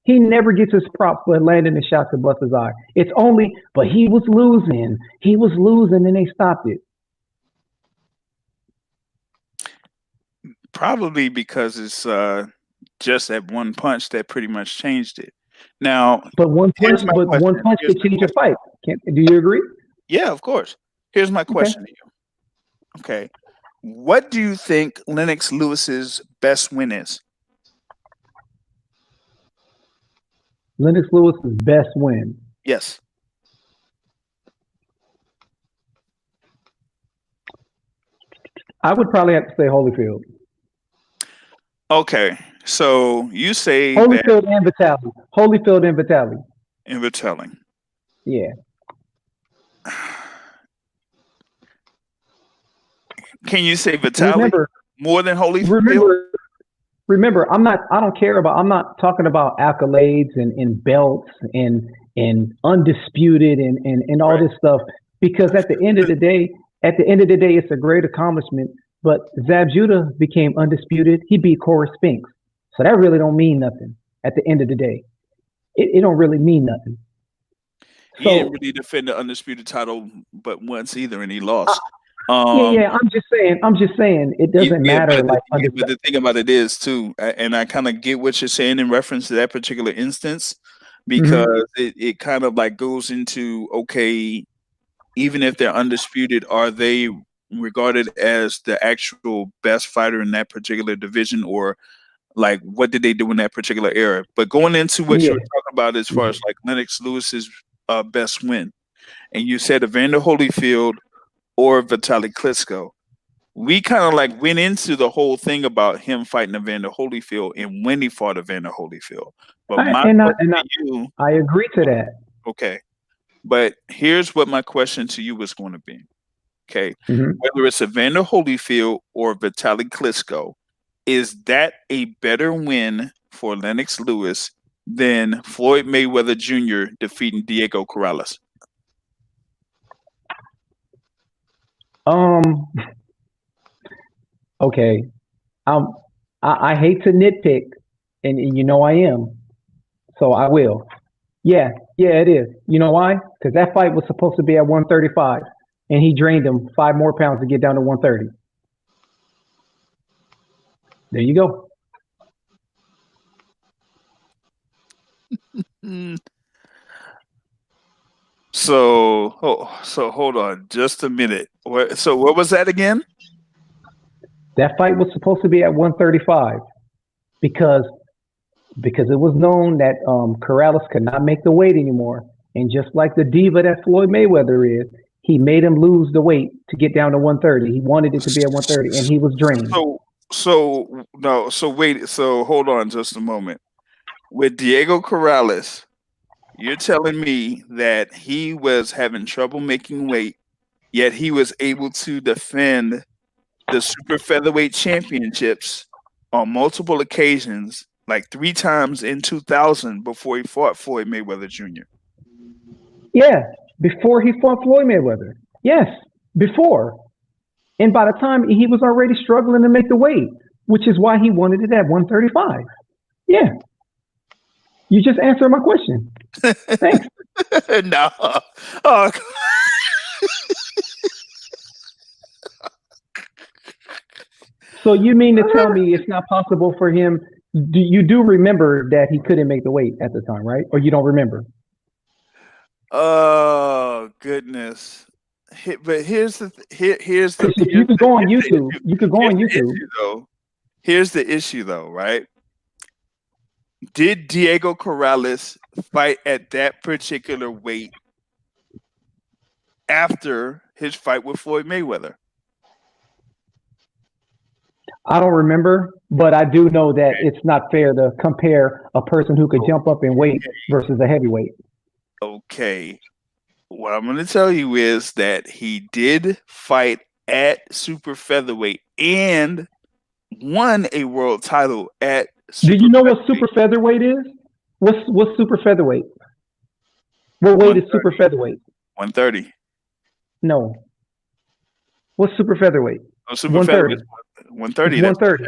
he never gets his props for landing the shot to bust his eye. It's only, but he was losing, and they stopped it. Probably because it's just that one punch that pretty much changed it. Now, but one punch could change a fight. Do you agree? Yeah, of course. Here's my question to you. Okay. What do you think Lennox Lewis's best win is? Lennox Lewis's best win? Yes. I would probably have to say Holyfield. Okay. So you say Holyfield and Vitaly. Holyfield and Vitaly. And Vitaly. Yeah. Can you say Vitaly more than Holyfield? Remember, I'm not talking about accolades and belts and undisputed and all this stuff, because at the end of the day, it's a great accomplishment. But Zab Judah became undisputed. He beat Corey Spinks. So that really don't mean nothing at the end of the day. It don't really mean nothing. He didn't really defend the undisputed title but once either, and he lost. Yeah. I'm just saying it doesn't matter. But the thing about it is too, and I kind of get what you're saying in reference to that particular instance, because it kind of like goes into, okay, even if they're undisputed, are they regarded as the actual best fighter in that particular division, or like what did they do in that particular era? But going into what you were talking about as far as like Lennox Lewis's best win, and you said Evander Holyfield or Vitaly Klitschko, we kind of like went into the whole thing about him fighting Evander Holyfield and when he fought Evander Holyfield. But I agree to that. Okay. But here's what my question to you was going to be. Okay. Whether it's Evander Holyfield or Vitaly Klitschko, is that a better win for Lennox Lewis than Floyd Mayweather Jr. defeating Diego Corrales? Okay. I hate to nitpick, and you know I am, so I will. Yeah, it is. You know why? Because that fight was supposed to be at 135, and he drained him 5 more pounds to get down to 130. There you go. So hold on just a minute. So what was that again? That fight was supposed to be at 135 because it was known that Corrales could not make the weight anymore. And just like the diva that Floyd Mayweather is, he made him lose the weight to get down to 130. He wanted it to be at 130, and he was drained. So hold on just a moment. With Diego Corrales, you're telling me that he was having trouble making weight, yet he was able to defend the super featherweight championships on multiple occasions, like 3 times in 2000 before he fought Floyd Mayweather Jr. Yeah, before he fought Floyd Mayweather. Yes, before. And by the time he was already struggling to make the weight, which is why he wanted it at 135. Yeah. You just answered my question. Thanks. No. Oh. So you mean to tell me it's not possible for him? You do remember that he couldn't make the weight at the time, right? Or you don't remember? Oh goodness! But here's the you could go on YouTube. You could go on YouTube. Here's the issue, though, right? Did Diego Corrales fight at that particular weight after his fight with Floyd Mayweather? I don't remember, but I do know that it's not fair to compare a person who could jump up in weight versus a heavyweight. Okay. What I'm going to tell you is that he did fight at super featherweight, and won a world title at Do you know what featherweight. super featherweight is? What's super featherweight? What weight is super featherweight? 130. No. What's super featherweight? Oh, super featherweight. 130. It's 130.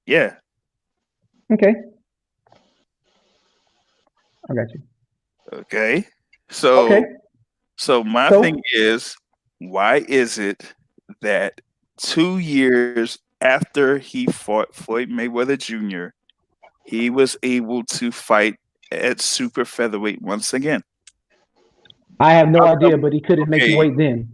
Yeah. Okay. I got you. Okay. So my thing is, why is it that 2 years after he fought Floyd Mayweather Jr., he was able to fight at super featherweight once again? I have no idea, but he couldn't make the weight then.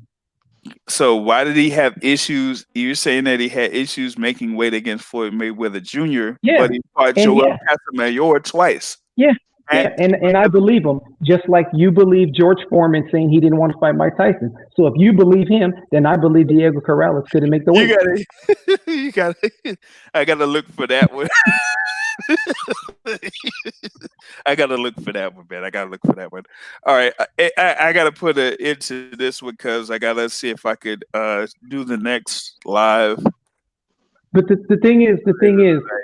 So why did he have issues? You're saying that he had issues making weight against Floyd Mayweather Jr., but he fought Joel Casamayor twice. Yeah. And I believe him, just like you believe George Foreman saying he didn't want to fight Mike Tyson. So if you believe him, then I believe Diego Corrales couldn't make the weight. You got to. I got to look for that one. I gotta look for that one, man. I gotta look for that one. All right, I gotta put an end to this one because I gotta see if I could do the next live. But the thing is,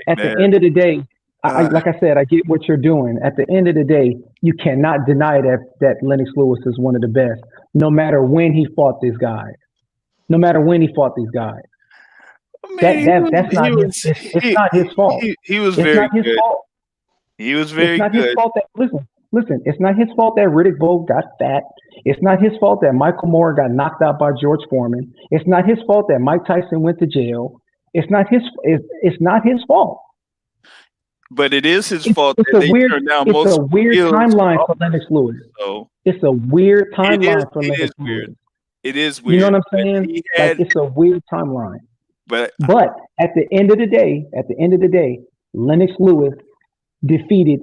at the end of the day, like I said, I get what you're doing. At the end of the day, you cannot deny that Lennox Lewis is one of the best, no matter when he fought these guys. No matter when he fought these guys. It's not his fault. He was very good. Fault. He was very good. It's not his fault that listen. It's not his fault that Riddick Bowe got fat. It's not his fault that Michael Moore got knocked out by George Foreman. It's not his fault that Mike Tyson went to jail. It's not his fault. But it is his fault that they turned down most. It's a weird timeline for Lennox Lewis. So it's a weird timeline for Lennox Lewis. It is weird. You know what I'm saying? It's a weird timeline. But at the end of the day, Lennox Lewis defeated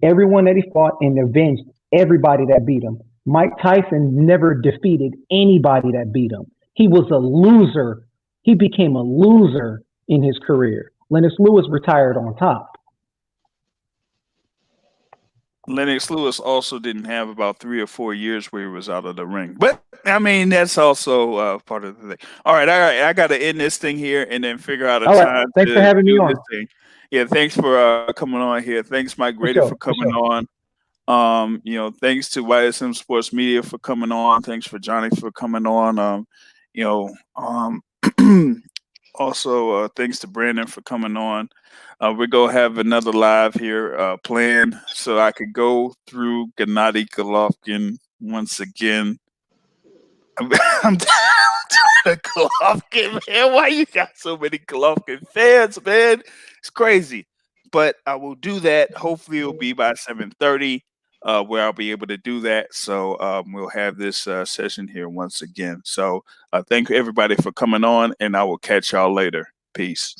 everyone that he fought and avenged everybody that beat him. Mike Tyson never defeated anybody that beat him. He was a loser. He became a loser in his career. Lennox Lewis retired on top. Lennox Lewis also didn't have about 3 or 4 years where he was out of the ring. But, I mean, that's also part of the thing. All right. I got to end this thing here and then figure out a time. Thanks for having me on. Yeah, thanks for coming on here. Thanks, Mike Grady, for coming on. Thanks to YSM Sports Media for coming on. Thanks for Johnny for coming on. Also, thanks to Brandon for coming on. We're going to have another live here planned so I could go through Gennady Golovkin once again. I'm doing a Golovkin, man. Why you got so many Golovkin fans, man? It's crazy. But I will do that. Hopefully it'll be by 7:30 where I'll be able to do that. So we'll have this session here once again. So thank you, everybody, for coming on, and I will catch y'all later. Peace.